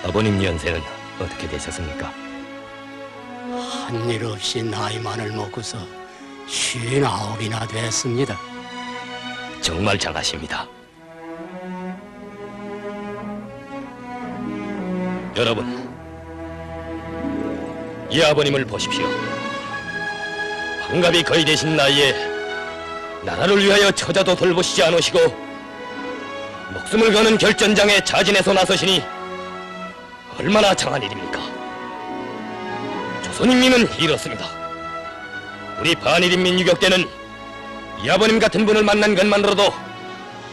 아버님 연세는 어떻게 되셨습니까? 한 일 없이 나이만을 먹고서 59이나 됐습니다. 정말 장하십니다. 여러분, 이 아버님을 보십시오. 환갑이 거의 되신 나이에 나라를 위하여 처자도 돌보시지 않으시고 목숨을 거는 결전장에 자진해서 나서시니 얼마나 장한 일입니까? 조선인민은 이렇습니다. 우리 반일인민 유격대는 이 아버님 같은 분을 만난 것만으로도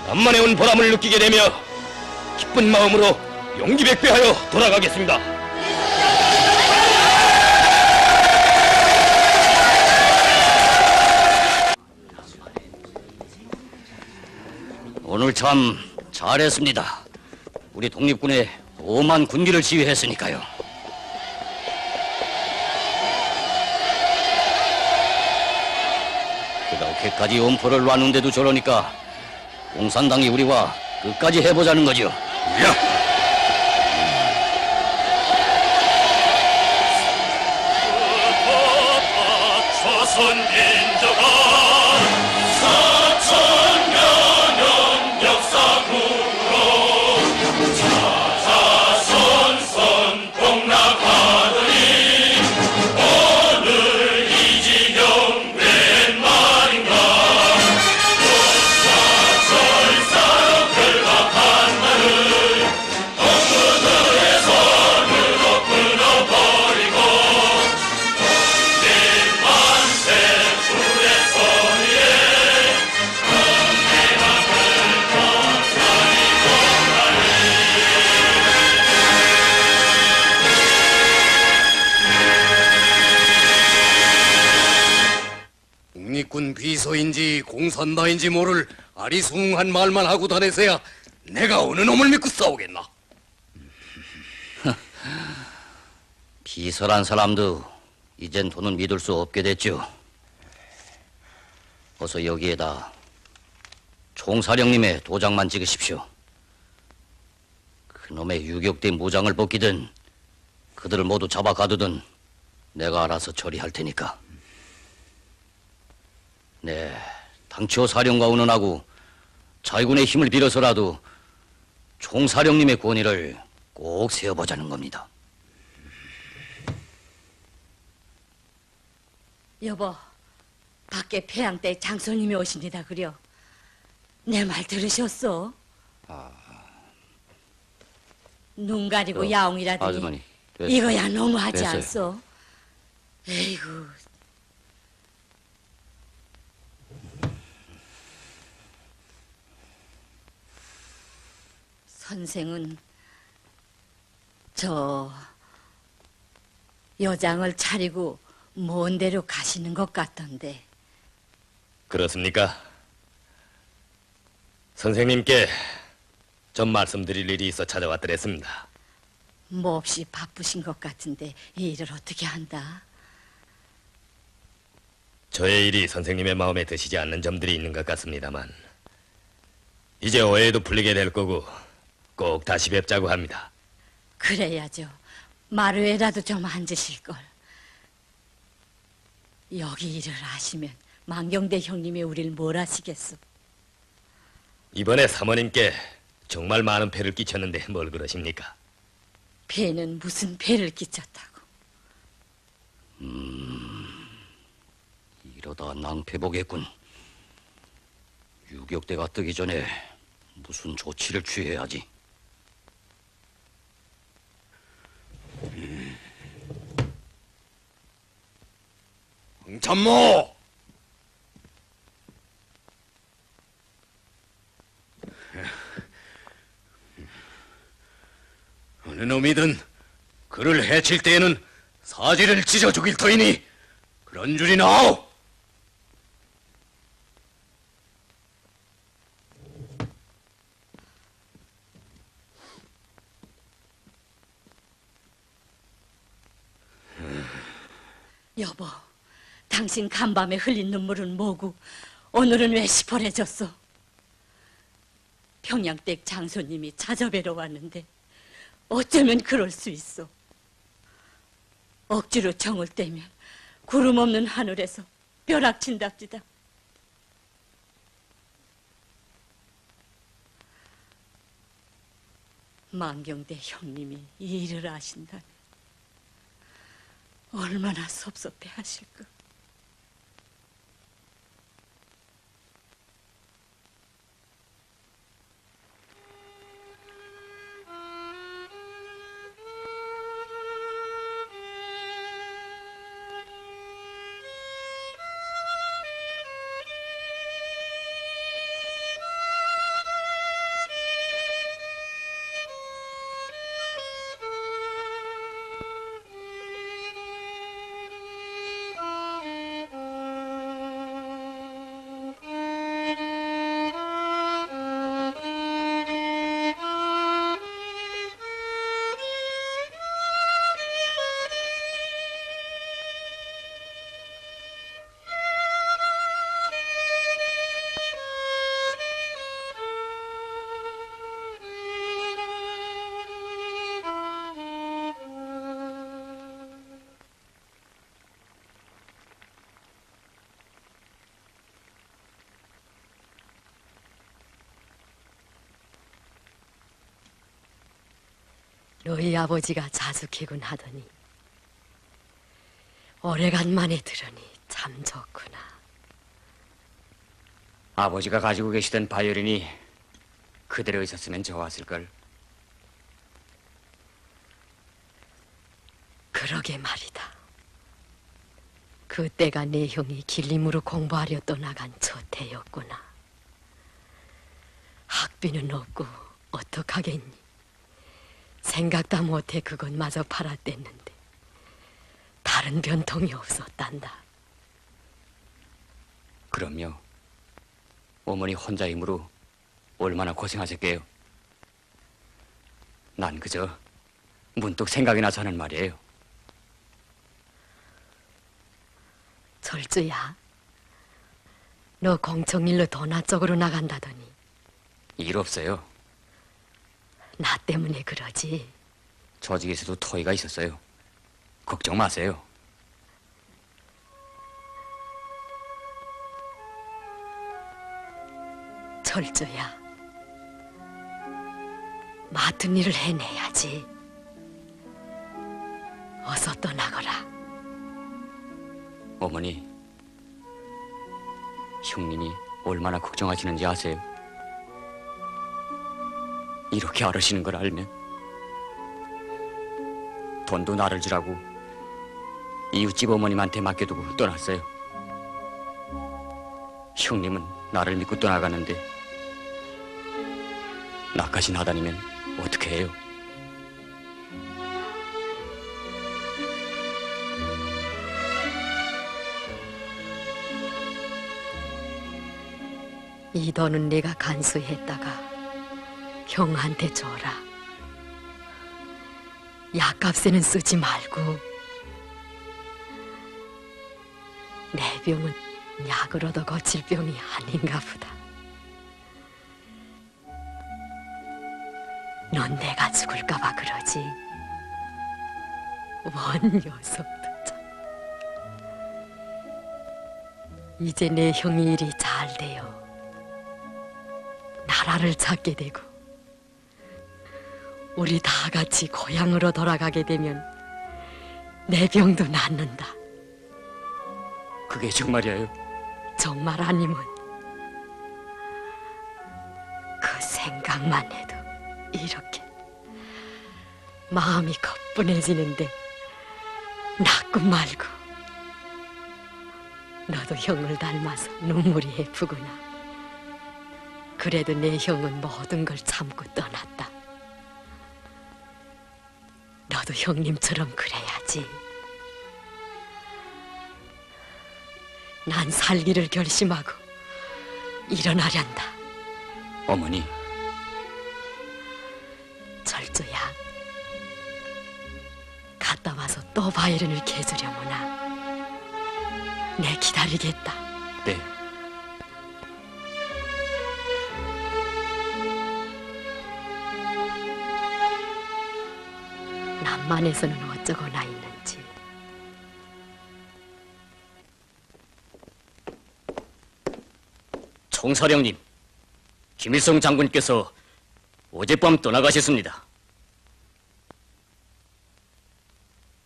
남만에 온 보람을 느끼게 되며 기쁜 마음으로 용기백배하여 돌아가겠습니다. 오늘 참 잘했습니다. 우리 독립군에 오만 군기를 지휘했으니까요. 그렇게까지 엄포를 놨는데도 저러니까 공산당이 우리와 끝까지 해보자는 거죠. 야! 조선 인조가 4천여 년 역사구로 자자손손 복락하더니 오늘 이 지경 웬 말인가. 역사절사로 결박한 나를 동문들의 손으로 끊어버리고 국립군 비서인지 공산당인지 모를 아리송한 말만 하고 다녀서야 내가 어느 놈을 믿고 싸우겠나? 비서란 사람도 이젠 도는 믿을 수 없게 됐죠. 어서 여기에다 총사령님의 도장만 찍으십시오. 그놈의 유격대 무장을 벗기든 그들을 모두 잡아 가두든 내가 알아서 처리할 테니까. 네, 당초 사령과 운운하고 자위군의 힘을 빌어서라도 총사령님의 권위를 꼭 세워보자는 겁니다. 여보, 밖에 폐양 때 장손님이 오십니다 그려. 내 말 들으셨어? 눈 가리고 야옹이라더니 아주머니, 됐어요. 이거야 너무하지 됐어요. 않소? 에이구. 선생은 저 여장을 차리고 먼 데로 가시는 것 같던데. 그렇습니까? 선생님께 좀 말씀드릴 일이 있어 찾아왔더랬습니다. 몹시 바쁘신 것 같은데 이 일을 어떻게 한다? 저의 일이 선생님의 마음에 드시지 않는 점들이 있는 것 같습니다만 이제 오해도 풀리게 될 거고 꼭 다시 뵙자고 합니다. 그래야죠. 마루에라도 좀 앉으실걸. 여기 일을 하시면 만경대 형님이 우릴 뭘 하시겠소? 이번에 사모님께 정말 많은 폐를 끼쳤는데 뭘 그러십니까? 폐는 무슨 폐를 끼쳤다고? 이러다 낭패 보겠군. 유격대가 뜨기 전에 무슨 조치를 취해야지. 홍참모! 어느 놈이든 그를 해칠 때에는 사지를 찢어 죽일 터이니 그런 줄이 나오! 여보, 당신 간밤에 흘린 눈물은 뭐고 오늘은 왜 시퍼래졌어? 평양댁 장손님이 찾아뵈러 왔는데 어쩌면 그럴 수 있어. 억지로 정을 떼면 구름 없는 하늘에서 벼락친답디다. 만경대 형님이 이 일을 아신다니 얼마나 섭섭해 하실까. 너희 아버지가 자숙해군 하더니 오래간만에 들으니 참 좋구나. 아버지가 가지고 계시던 바이올린이 그대로 있었으면 좋았을걸. 그러게 말이다. 그때가 내 형이 길림으로 공부하려 떠나간 첫 해였구나. 학비는 없고 어떡하겠니? 생각도 못해 그것마저 팔아댔는데 다른 변통이 없었단다. 그럼요. 어머니 혼자 힘으로 얼마나 고생하셨게요. 난 그저 문득 생각이 나서 하는 말이에요. 철주야, 너 공청일로 도나 쪽으로 나간다더니. 일 없어요. 나 때문에 그러지. 조직에서도 토의가 있었어요. 걱정 마세요. 철주야, 맡은 일을 해내야지. 어서 떠나거라. 어머니, 형님이 얼마나 걱정하시는지 아세요? 이렇게 아르시는 걸 알면 돈도 나를 주라고 이웃집 어머님한테 맡겨두고 떠났어요. 형님은 나를 믿고 떠나가는데 나까지 나다니면 어떻게 해요? 이 돈은 내가 간수했다가 형한테 줘라. 약값에는 쓰지 말고. 내 병은 약으로도 고칠 병이 아닌가 보다. 넌 내가 죽을까 봐 그러지. 원 녀석도 참. 이제 내 형이 일이 잘 돼요. 나라를 찾게 되고 우리 다 같이 고향으로 돌아가게 되면 내 병도 낫는다. 그게 정말이에요? 정말 아니면 생각만 해도 이렇게 마음이 거뿐해지는데 낳고 말고. 너도 형을 닮아서 눈물이 예쁘구나. 그래도 내 형은 모든 걸 참고 떠났다. 너도 형님처럼 그래야지. 난 살기를 결심하고 일어나련다. 어머니, 철조야, 갔다 와서 또 바이런을 개주려무나. 내 기다리겠다. 네. 남만에서는 어쩌거나 있는지. 총사령님, 김일성 장군께서 어젯밤 떠나가셨습니다.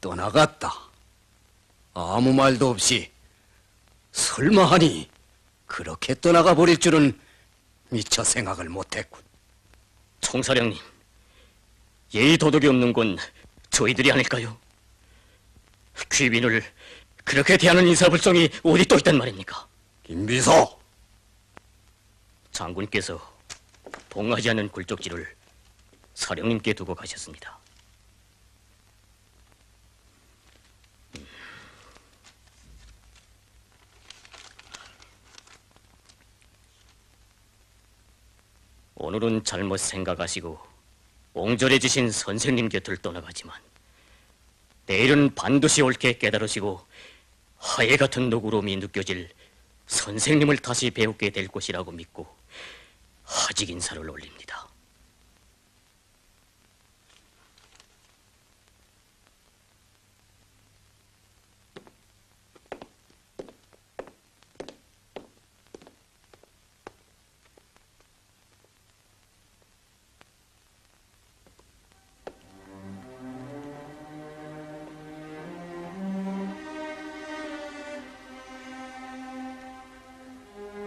떠나갔다. 아무 말도 없이. 설마 하니 그렇게 떠나가 버릴 줄은 미처 생각을 못했군. 총사령님, 예의 도덕이 없는 건 저희들이 아닐까요? 귀빈을 그렇게 대하는 인사불성이 어디 또 있단 말입니까? 김비서! 장군께서 봉하지 않은 굴적지를 사령님께 두고 가셨습니다. 오늘은 잘못 생각하시고 옹졸해지신 선생님 곁을 떠나가지만 내일은 반드시 옳게 깨달으시고 하예 같은 노구로움이 느껴질 선생님을 다시 배우게 될 것이라고 믿고 하직 인사를 올립니다.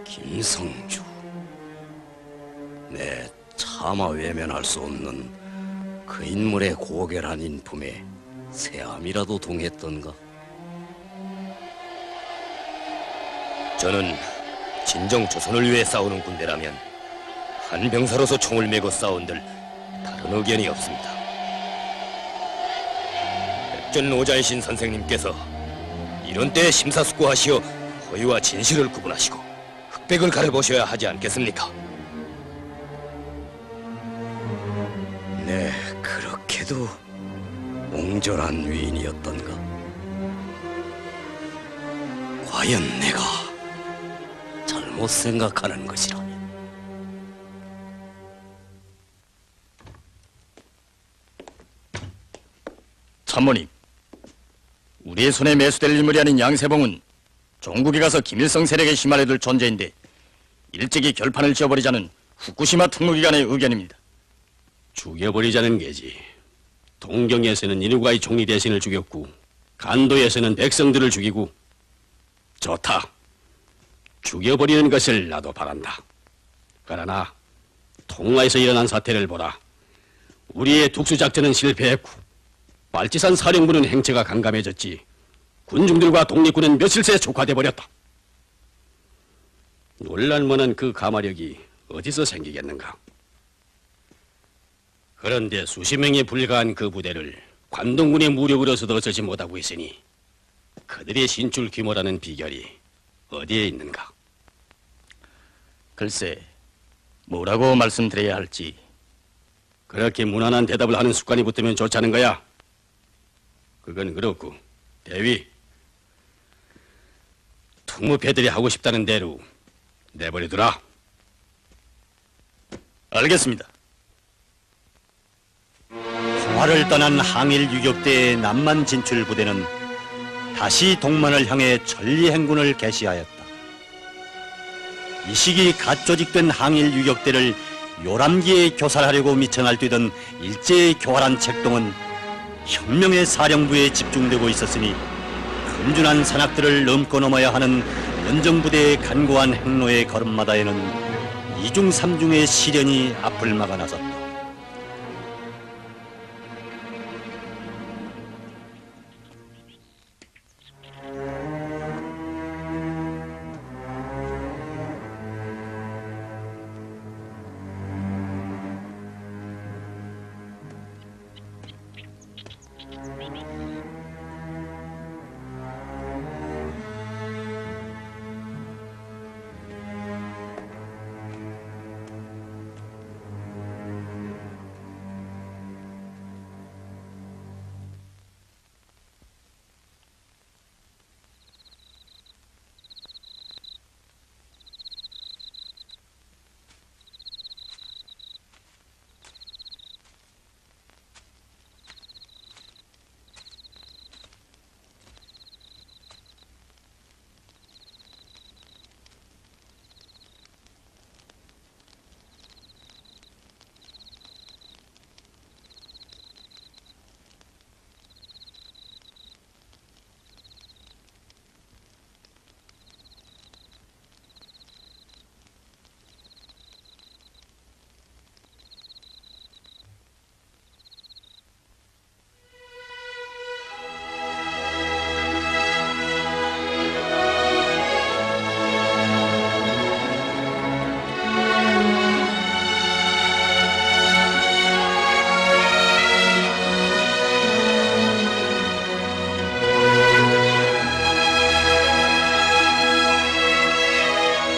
김성주, 내 차마 외면할 수 없는 그 인물의 고결한 인품에 새암이라도 동했던가? 저는 진정 조선을 위해 싸우는 군대라면 한 병사로서 총을 메고 싸운들 다른 의견이 없습니다. 백전노자이신 선생님께서 이런 때에 심사숙고하시어 허위와 진실을 구분하시고 흑백을 가려보셔야 하지 않겠습니까? 네, 그렇게도 옹졸한 위인이었던가? 과연 내가 잘못 생각하는 것이라면. 참모님, 우리의 손에 매수될 인물이 아닌 양세봉은 종국에 가서 김일성 세력에 휘말려들 존재인데 일찍이 결판을 지어버리자는 후쿠시마 특무기관의 의견입니다. 죽여버리자는 게지. 동경에서는 이누가이 총리 대신을 죽였고 간도에서는 백성들을 죽이고. 좋다. 죽여버리는 것을 나도 바란다. 그러나 통화에서 일어난 사태를 보라. 우리의 특수작전은 실패했고 발지산 사령부는 행체가 강감해졌지. 군중들과 독립군은 며칠 새 촉화돼 버렸다. 놀랄만한 그 가마력이 어디서 생기겠는가? 그런데 수십 명에 불과한 그 부대를 관동군의 무력으로서도 어쩌지 못하고 있으니 그들의 신출 규모라는 비결이 어디에 있는가? 글쎄, 뭐라고 말씀드려야 할지. 그렇게 무난한 대답을 하는 습관이 붙으면 좋지 않은 거야. 그건 그렇고, 대위, 특무패들이 하고 싶다는 대로 내버려두라. 알겠습니다. 평화를 떠난 항일 유격대의 남만 진출 부대는 다시 동만을 향해 천리 행군을 개시하였다. 이 시기 갓 조직된 항일 유격대를 요람기에 교살하려고 미쳐 날뛰던 일제의 교활한 책동은 혁명의 사령부에 집중되고 있었으니 흠준한 산악들을 넘고 넘어야 하는 연정부대의 간고한 행로의 걸음마다에는 이중 삼중의 시련이 앞을 막아 나섰다.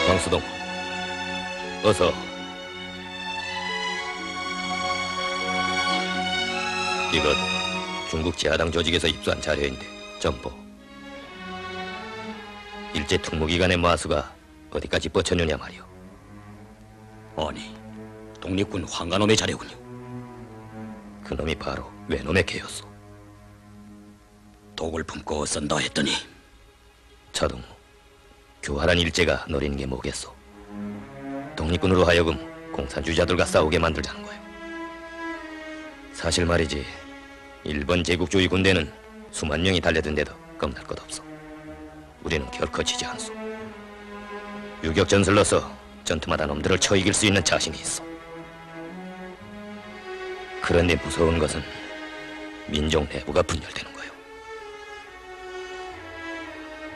광수동, 어서. 이것 중국 지하당 조직에서 입수한 자료인데 점보. 일제 특무기관의 마수가 어디까지 뻗쳤느냐 말이오. 아니, 독립군 황간홈의 자료군요. 그놈이 바로 외놈의 개였소. 독을 품고 쓴다 했더니 차동무, 교활한 일제가 노리는 게 뭐겠소? 독립군으로 하여금 공산주의자들과 싸우게 만들자는 거예요. 사실 말이지, 일본 제국주의 군대는 수만 명이 달려든데도 겁날 것 없어. 우리는 결코 지지 않소. 유격전술로서 전투마다 놈들을 쳐 이길 수 있는 자신이 있어. 그런데 무서운 것은 민족 내부가 분열되는 거예요.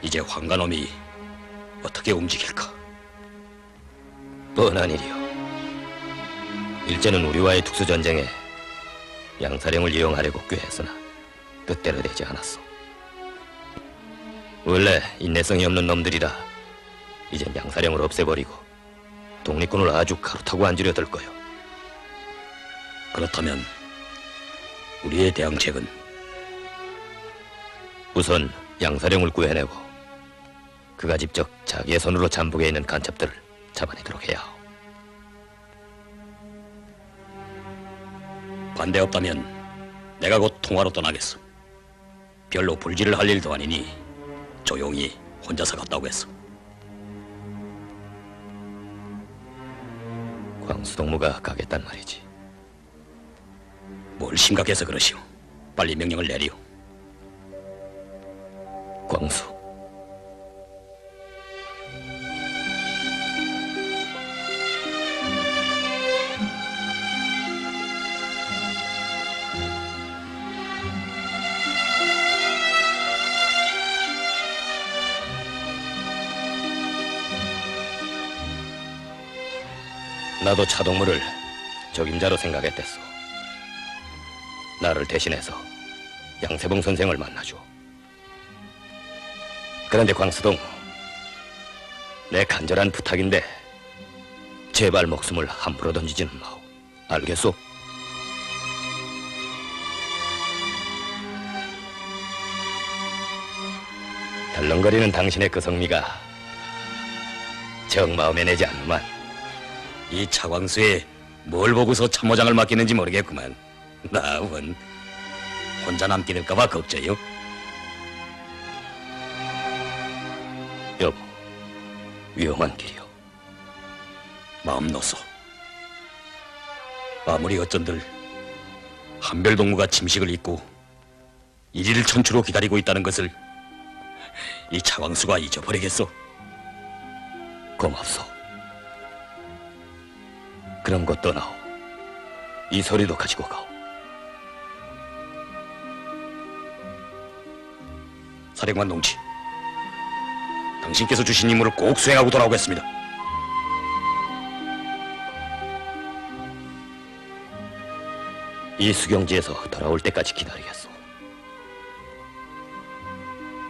이제 황간홈이 어떻게 움직일까? 뻔한 일이요. 일제는 우리와의 특수전쟁에 양사령을 이용하려고 꾀했으나 뜻대로 되지 않았어. 원래 인내성이 없는 놈들이라 이젠 양사령을 없애버리고 독립군을 아주 가로타고 앉으려 들 거요. 그렇다면 우리의 대응책은? 우선 양사령을 구해내고 그가 직접 자기의 손으로 잠복해 있는 간첩들을 잡아내도록 해야 하오. 반대 없다면 내가 곧 통화로 떠나겠어. 별로 불질을 할 일도 아니니 조용히 혼자서 갔다고 했어. 광수동무가 가겠단 말이지. 뭘 심각해서 그러시오. 빨리 명령을 내리오. 광수, 나도 차동무를 적임자로 생각했댔어. 나를 대신해서 양세봉 선생을 만나줘. 그런데 광수동, 내 간절한 부탁인데 제발 목숨을 함부로 던지지는 마오. 알겠소? 덜렁거리는 당신의 그 성미가 정 마음에 내지 않는만. 이 차광수에 뭘 보고서 참모장을 맡기는지 모르겠구만. 나원 혼자 남게 될까봐 걱정이요. 여보, 위험한 길이요. 마음 놓소. 아무리 어쩐들 한별동무가 침식을 입고 일일 천추로 기다리고 있다는 것을 이 차광수가 잊어버리겠소? 고맙소. 그런 것 떠나오. 이 서류도 가지고 가오. 사령관 동지, 당신께서 주신 임무를 꼭 수행하고 돌아오겠습니다. 이 수경지에서 돌아올 때까지 기다리겠소.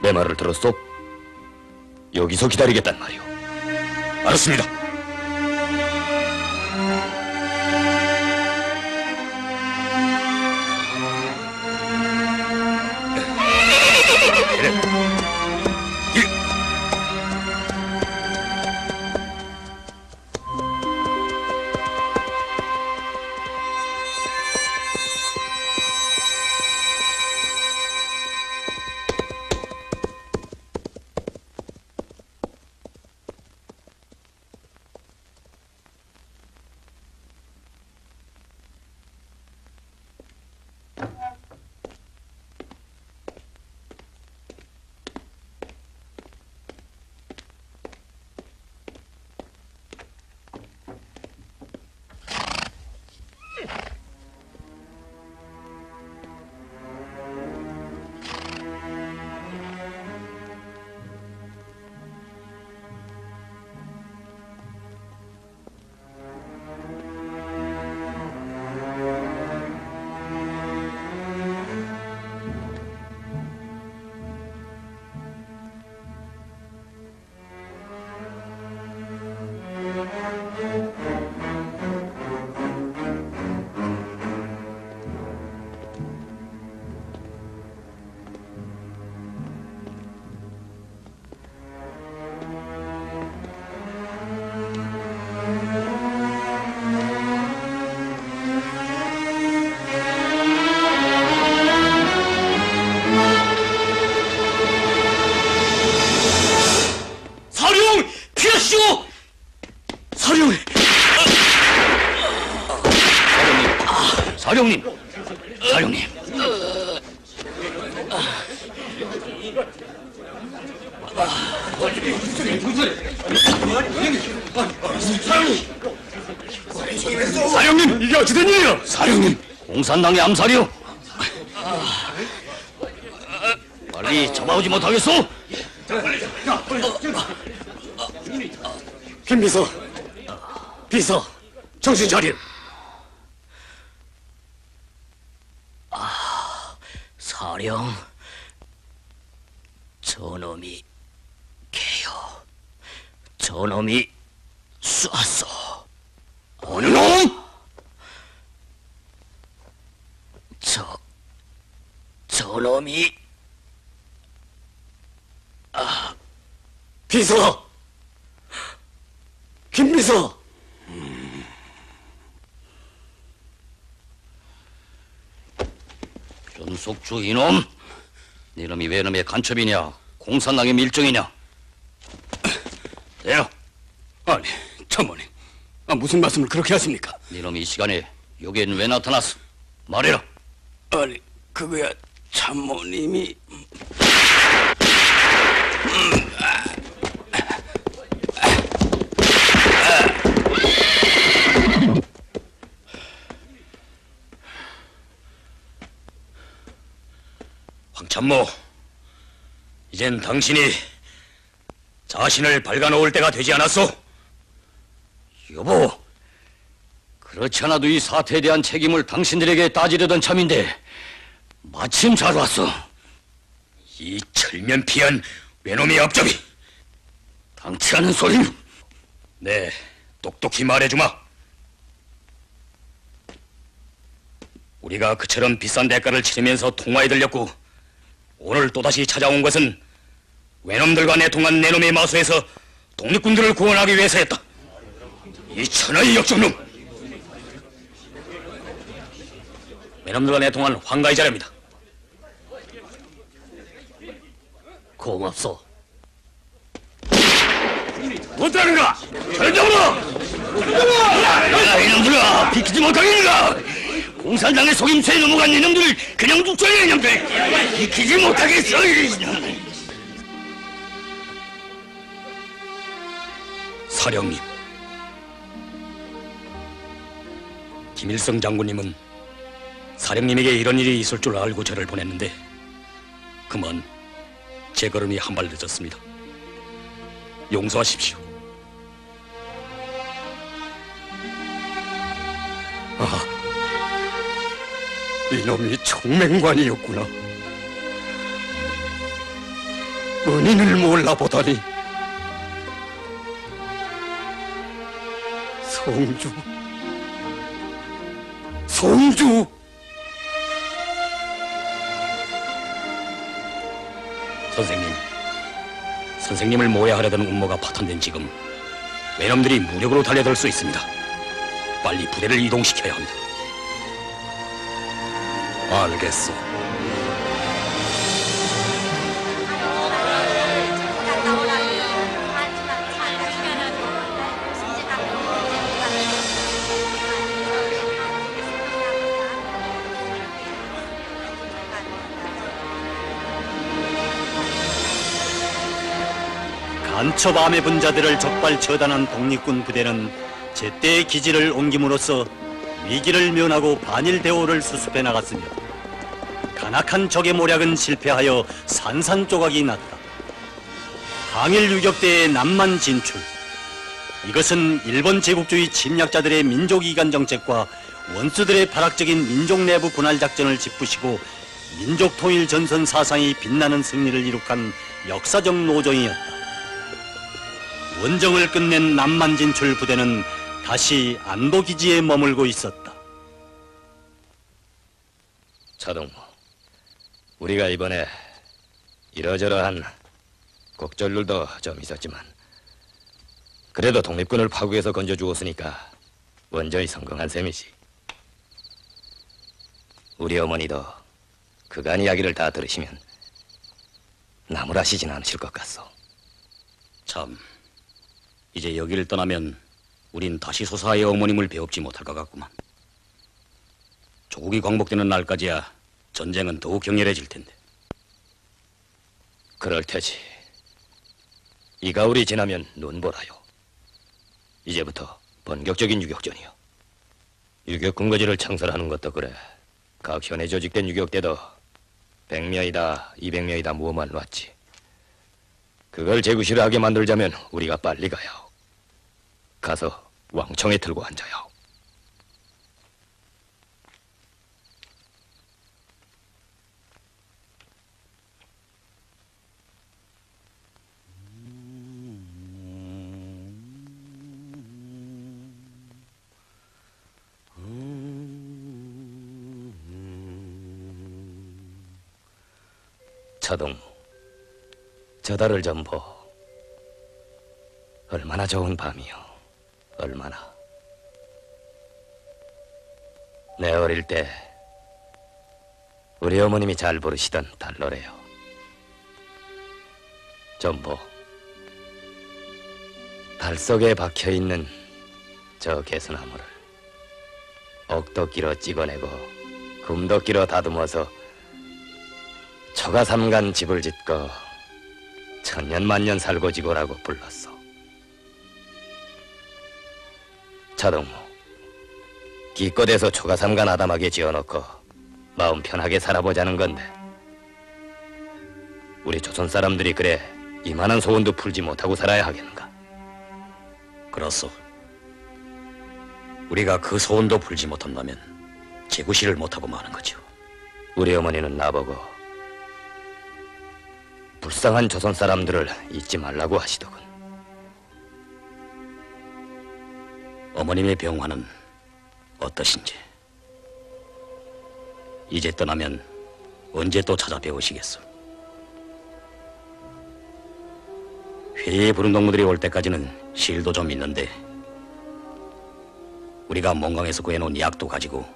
내 말을 들었소? 여기서 기다리겠단 말이오. 알았습니다. 사령님, 사령님. 사령님, 이게 어찌된 일이야? 사령님, 공산당의 암살이요. 빨리 잡아오지 못하겠소? 김비서, 비서, 정신 차려. 사령, 저놈이 개요. 저놈이 쐈어. 어느 놈? 저놈이 비서, 김비서. 전속주 이놈, 네 놈이 왜 놈의 간첩이냐? 공산당의 밀정이냐? 대요. 아니, 참모님, 무슨 말씀을 그렇게 하십니까? 네 놈이 이 시간에 여기엔 왜 나타났어? 말해라. 아니, 그거야 참모님이... 황참모, 이젠 당신이 자신을 밝아놓을 때가 되지 않았소? 여보, 그렇지 않아도 이 사태에 대한 책임을 당신들에게 따지려던 참인데 마침 잘 왔어. 이 철면피한 외놈의 업적이 당치 않은 소리는. 네, 똑똑히 말해주마. 우리가 그처럼 비싼 대가를 치르면서 통화에 들렸고 오늘 또다시 찾아온 것은 외놈들과 내통한 내놈의 마수에서 독립군들을 구원하기 위해서였다. 이 천하의 역적놈! 외놈들과 내통한 황가의 자료입니다. 고맙소. 못하는가? 전적으로! 이놈들아, 비키지 못하겠는가? 공산당의 속임수에 넘어간 이놈들을 그냥 죽여야 이놈들! 비키지 못하겠어! 사령님, 김일성 장군님은 사령님에게 이런 일이 있을 줄 알고 저를 보냈는데 그만 제 걸음이 한 발 늦었습니다. 용서하십시오. 이놈이 청맹관이었구나. 은인을 몰라보다니. 성주. 선생님을 모해하려던 음모가 파탄된 지금 외놈들이 무력으로 달려들 수 있습니다. 빨리 부대를 이동시켜야 합니다. 알겠소. 간첩 암의 분자들을 적발 처단한 독립군 부대는 제때의 기지를 옮김으로써 위기를 면하고 반일 대오를 수습해 나갔으며 간악한 적의 모략은 실패하여 산산조각이 났다. 항일 유격대의 남만 진출. 이것은 일본 제국주의 침략자들의 민족이간 정책과 원수들의 발악적인 민족 내부 분할 작전을 짚으시고 민족 통일 전선 사상이 빛나는 승리를 이룩한 역사적 노정이었다. 원정을 끝낸 남만 진출 부대는 다시 안보기지에 머물고 있었다. 차동무, 우리가 이번에 이러저러한 곡절들도 좀 있었지만 그래도 독립군을 파국에서 건져주었으니까 원전이 성공한 셈이지. 우리 어머니도 그간 이야기를 다 들으시면 나무라시진 않으실 것 같소. 참, 이제 여기를 떠나면 우린 다시 소사의 어머님을 배웁지 못할 것 같구만. 조국이 광복되는 날까지야 전쟁은 더욱 격렬해질 텐데. 그럴 테지. 이 가을이 지나면 눈보라요. 이제부터 본격적인 유격전이요. 유격 근거지를 창설하는 것도 그래. 각 현에 조직된 유격대도 100명이다 200명이다 모아만 놨지. 그걸 재구실하게 만들자면 우리가 빨리 가야 하오. 가서 왕청에 들고 앉아야 하오. 차동무, 저 달을 좀 보. 얼마나 좋은 밤이요. 얼마나. 내 어릴 때 우리 어머님이 잘 부르시던 달 노래요. 좀 보. 달 속에 박혀있는 저 개수나무를 억도끼로 찍어내고 금도끼로 다듬어서 초가삼간 집을 짓고 천년만년 살고 지고라고 불렀어. 차동무, 기껏해서 초가삼간 아담하게 지어놓고 마음 편하게 살아보자는 건데 우리 조선 사람들이 그래 이만한 소원도 풀지 못하고 살아야 하겠는가? 그렇소. 우리가 그 소원도 풀지 못한다면 재구실을 못하고 마는 거죠. 우리 어머니는 나보고 불쌍한 조선 사람들을 잊지 말라고 하시더군. 어머님의 병화는 어떠신지, 이제 떠나면 언제 또 찾아뵈오시겠소? 회의에 부른 동무들이 올 때까지는 실도 좀 있는데 우리가 몽강에서 구해놓은 약도 가지고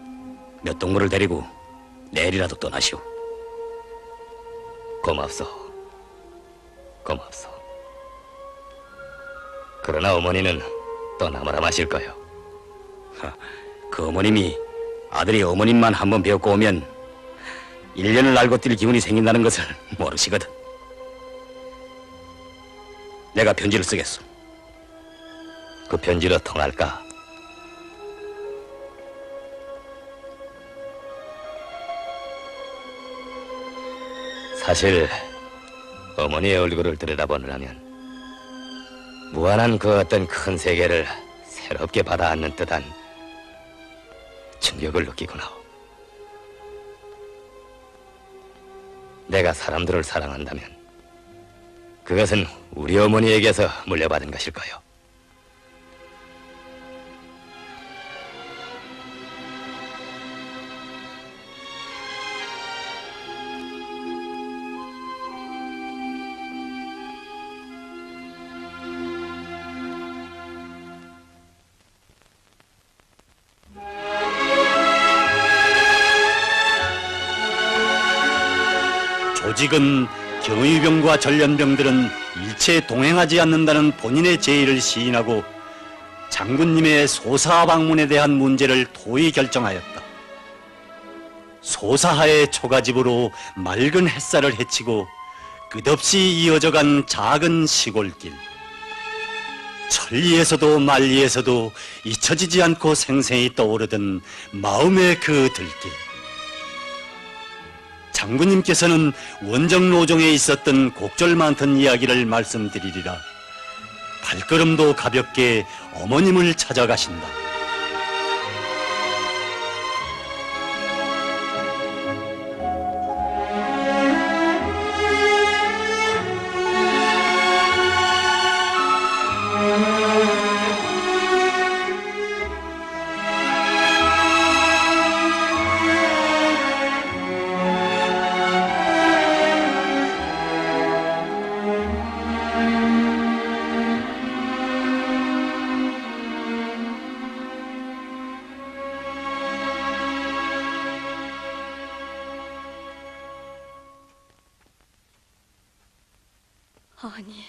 몇 동무를 데리고 내일이라도 떠나시오. 고맙소. 고맙소. 그러나 어머니는 또 나무라 마실 거요. 그 어머님이 아들이 어머님만 한번 배웠고 오면 1년을 알고 뛸 기운이 생긴다는 것을 모르시거든. 내가 편지를 쓰겠소. 그 편지로 통할까? 사실 어머니의 얼굴을 들여다보느라면 무한한 그 어떤 큰 세계를 새롭게 받아안는 듯한 충격을 느끼구나. 내가 사람들을 사랑한다면 그것은 우리 어머니에게서 물려받은 것일까요? 조직은 경의병과 전련병들은 일체 동행하지 않는다는 본인의 제의를 시인하고 장군님의 소사 방문에 대한 문제를 토의 결정하였다. 소사하의 초가집으로 맑은 햇살을 헤치고 끝없이 이어져간 작은 시골길. 천리에서도 만리에서도 잊혀지지 않고 생생히 떠오르던 마음의 그 들길. 장군님께서는 원정로종에 있었던 곡절 많던 이야기를 말씀드리리라. 발걸음도 가볍게 어머님을 찾아가신다. 아니,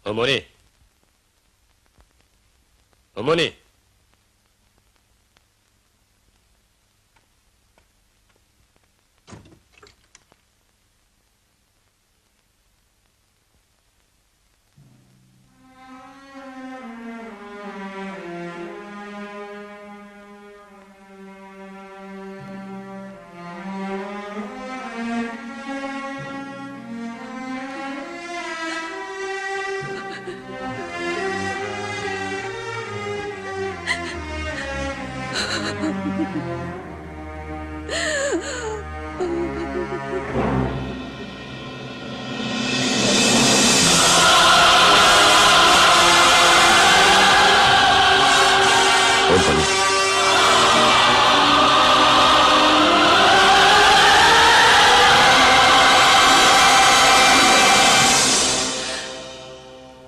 어머니, 어머니.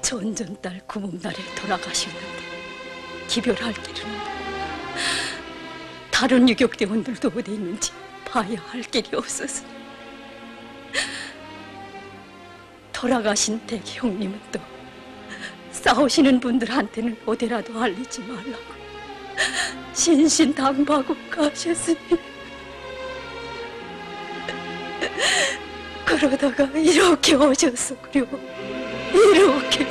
전전달 구멍날에 돌아가셨는데 기별할 길은 다른 유격대원들도 어디 있는지 봐야 할 길이 없어서 돌아가신 댁 형님은 또 싸우시는 분들한테는 어디라도 알리지 말라고 신신당부하고 가셨으니 그러다가 이렇게 오셨어. 그리고 이렇게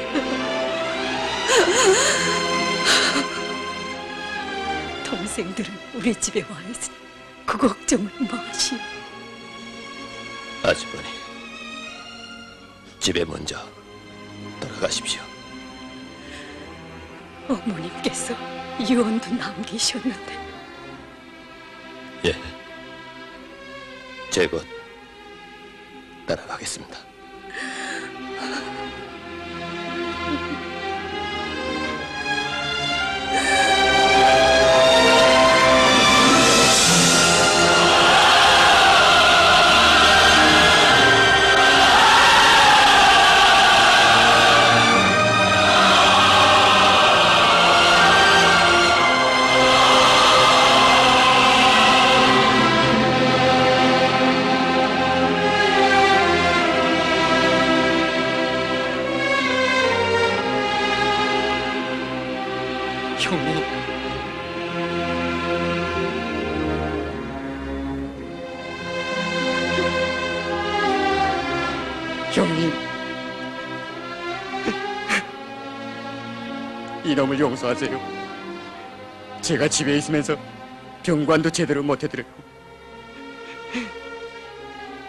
동생들은 우리 집에 와 있으니 그 걱정을 마시오. 아주버니, 집에 먼저 돌아가십시오. 어머님께서 유언도 남기셨는데. 예, 제 곧 따라가겠습니다. 이놈을 용서하세요. 제가 집에 있으면서 병관도 제대로 못해드렸고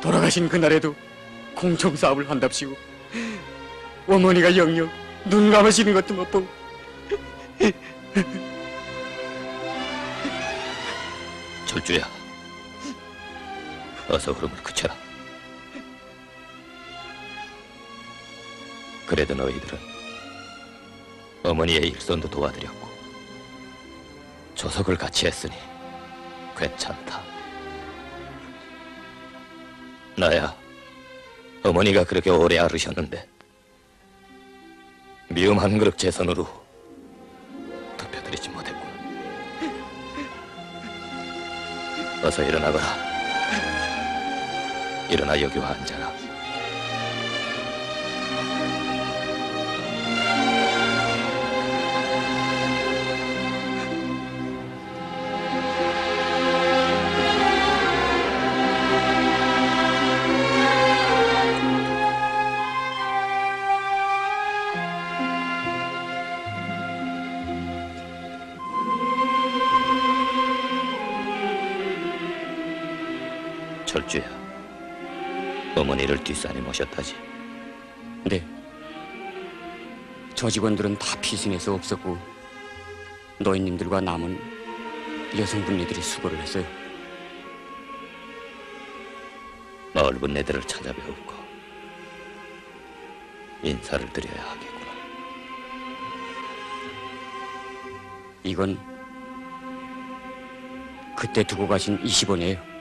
돌아가신 그날에도 공청사업을 한답시고 어머니가 영영 눈 감으시는 것도 못 보고 철주야, 어서 흐름을 그쳐라. 그래도 너희들은 어머니의 일손도 도와드렸고 조석을 같이 했으니 괜찮다. 나야, 어머니가 그렇게 오래 앓으셨는데 미음 한 그릇 재선으로 덮여드리지 못했구나. 어서 일어나거라. 일어나 여기 와 앉아라. 철주야, 어머니를 뒷산에 모셨다지? 네. 저 직원들은 다 피신해서 없었고 노인님들과 남은 여성분네들이 수고를 했어요. 마을 분네들을 찾아뵈었고 인사를 드려야 하겠구나. 이건 그때 두고 가신 20원이에요.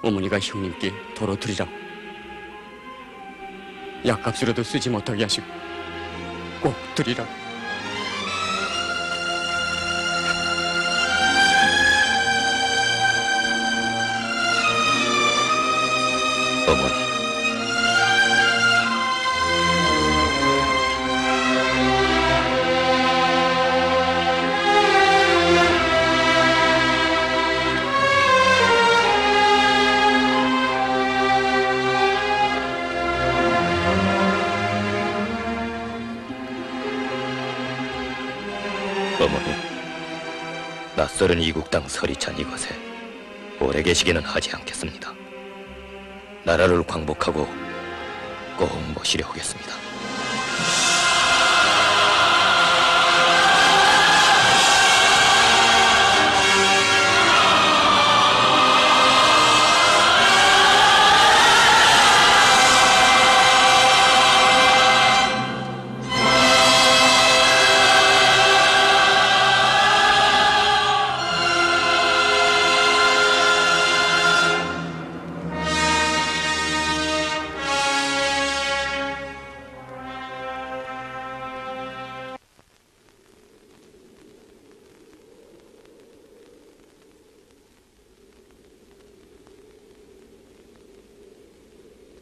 어머니가 형님께 도로 드리라. 약값으로도 쓰지 못하게 하시고 꼭 드리라. 어머니, 어머니, 낯설은 이국 땅 서리찬 이곳에 오래 계시기는 하지 않겠습니다. 나라를 광복하고 꼭 모시려 오겠습니다.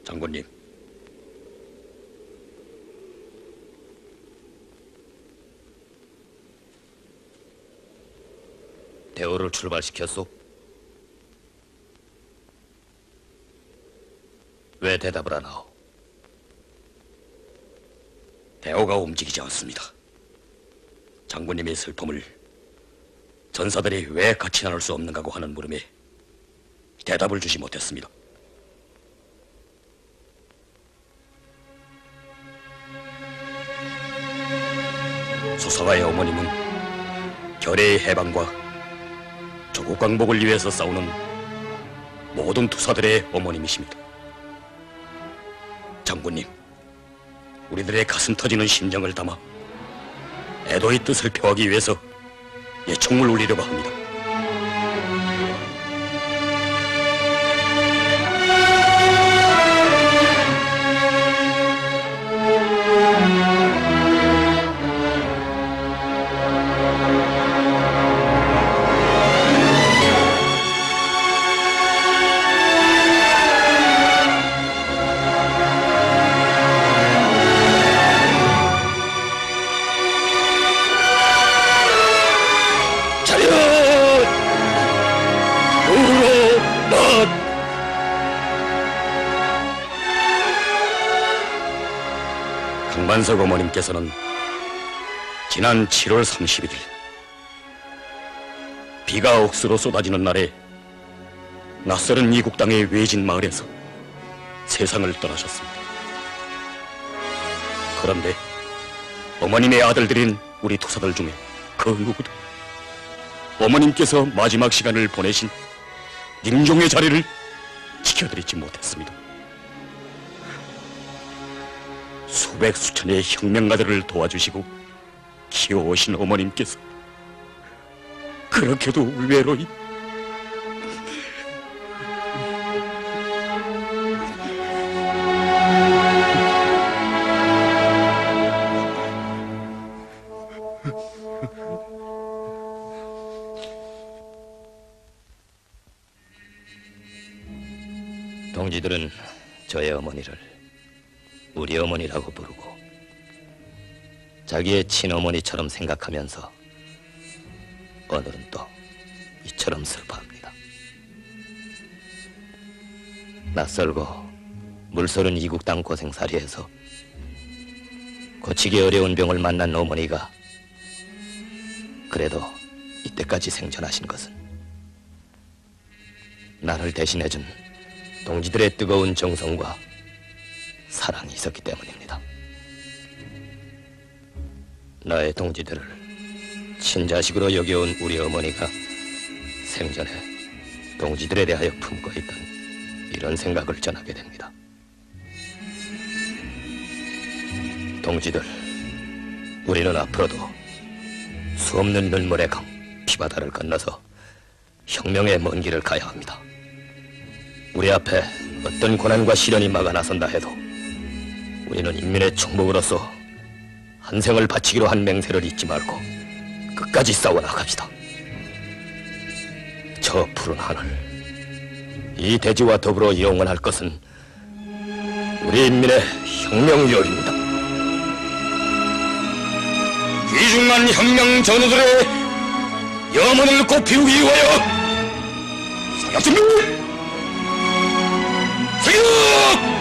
장군님, 대오를 출발시켰소? 왜 대답을 안 하오? 대오가 움직이지 않습니다. 장군님의 슬픔을 전사들이 왜 같이 나눌 수 없는가고 하는 물음에 대답을 주지 못했습니다. 소사가의 어머님은 결의의 해방과 조국 광복을 위해서 싸우는 모든 투사들의 어머님이십니다. 장군님, 우리들의 가슴 터지는 심정을 담아 애도의 뜻을 표하기 위해서 예총을 울리려고 합니다. 강반석 어머님께서는 지난 7월 31일 비가 억수로 쏟아지는 날에 낯설은 이국 땅의 외진 마을에서 세상을 떠나셨습니다. 그런데 어머님의 아들들인 우리 투사들 중에 그 누구도 어머님께서 마지막 시간을 보내신 임종의 자리를 지켜드리지 못했습니다. 수백 수천의 혁명가들을 도와주시고 키워오신 어머님께서 그렇게도 외로이 동지들은 저의 어머니를 우리 어머니라고 부르고 자기의 친어머니처럼 생각하면서 오늘은 또 이처럼 슬퍼합니다. 낯설고 물서른 이국 땅 고생살이에서 고치기 어려운 병을 만난 어머니가 그래도 이때까지 생존하신 것은 나를 대신해준 동지들의 뜨거운 정성과 사랑이 있었기 때문입니다. 나의 동지들을 친자식으로 여겨온 우리 어머니가 생전에 동지들에 대하여 품고 있던 이런 생각을 전하게 됩니다. 동지들, 우리는 앞으로도 수없는 눈물의 강, 피바다를 건너서 혁명의 먼 길을 가야 합니다. 우리 앞에 어떤 고난과 시련이 막아 나선다 해도 우리는 인민의 충복으로서 한 생을 바치기로 한 맹세를 잊지 말고 끝까지 싸워나갑시다. 저 푸른 하늘, 이 대지와 더불어 영원할 것은 우리 인민의 혁명유업입니다. 귀중한 혁명 전우들의 염원을 꽃피우기 위하여 사격 준비! 사격!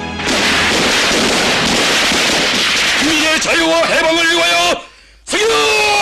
인민의 자유와 해방을 위하여 사격!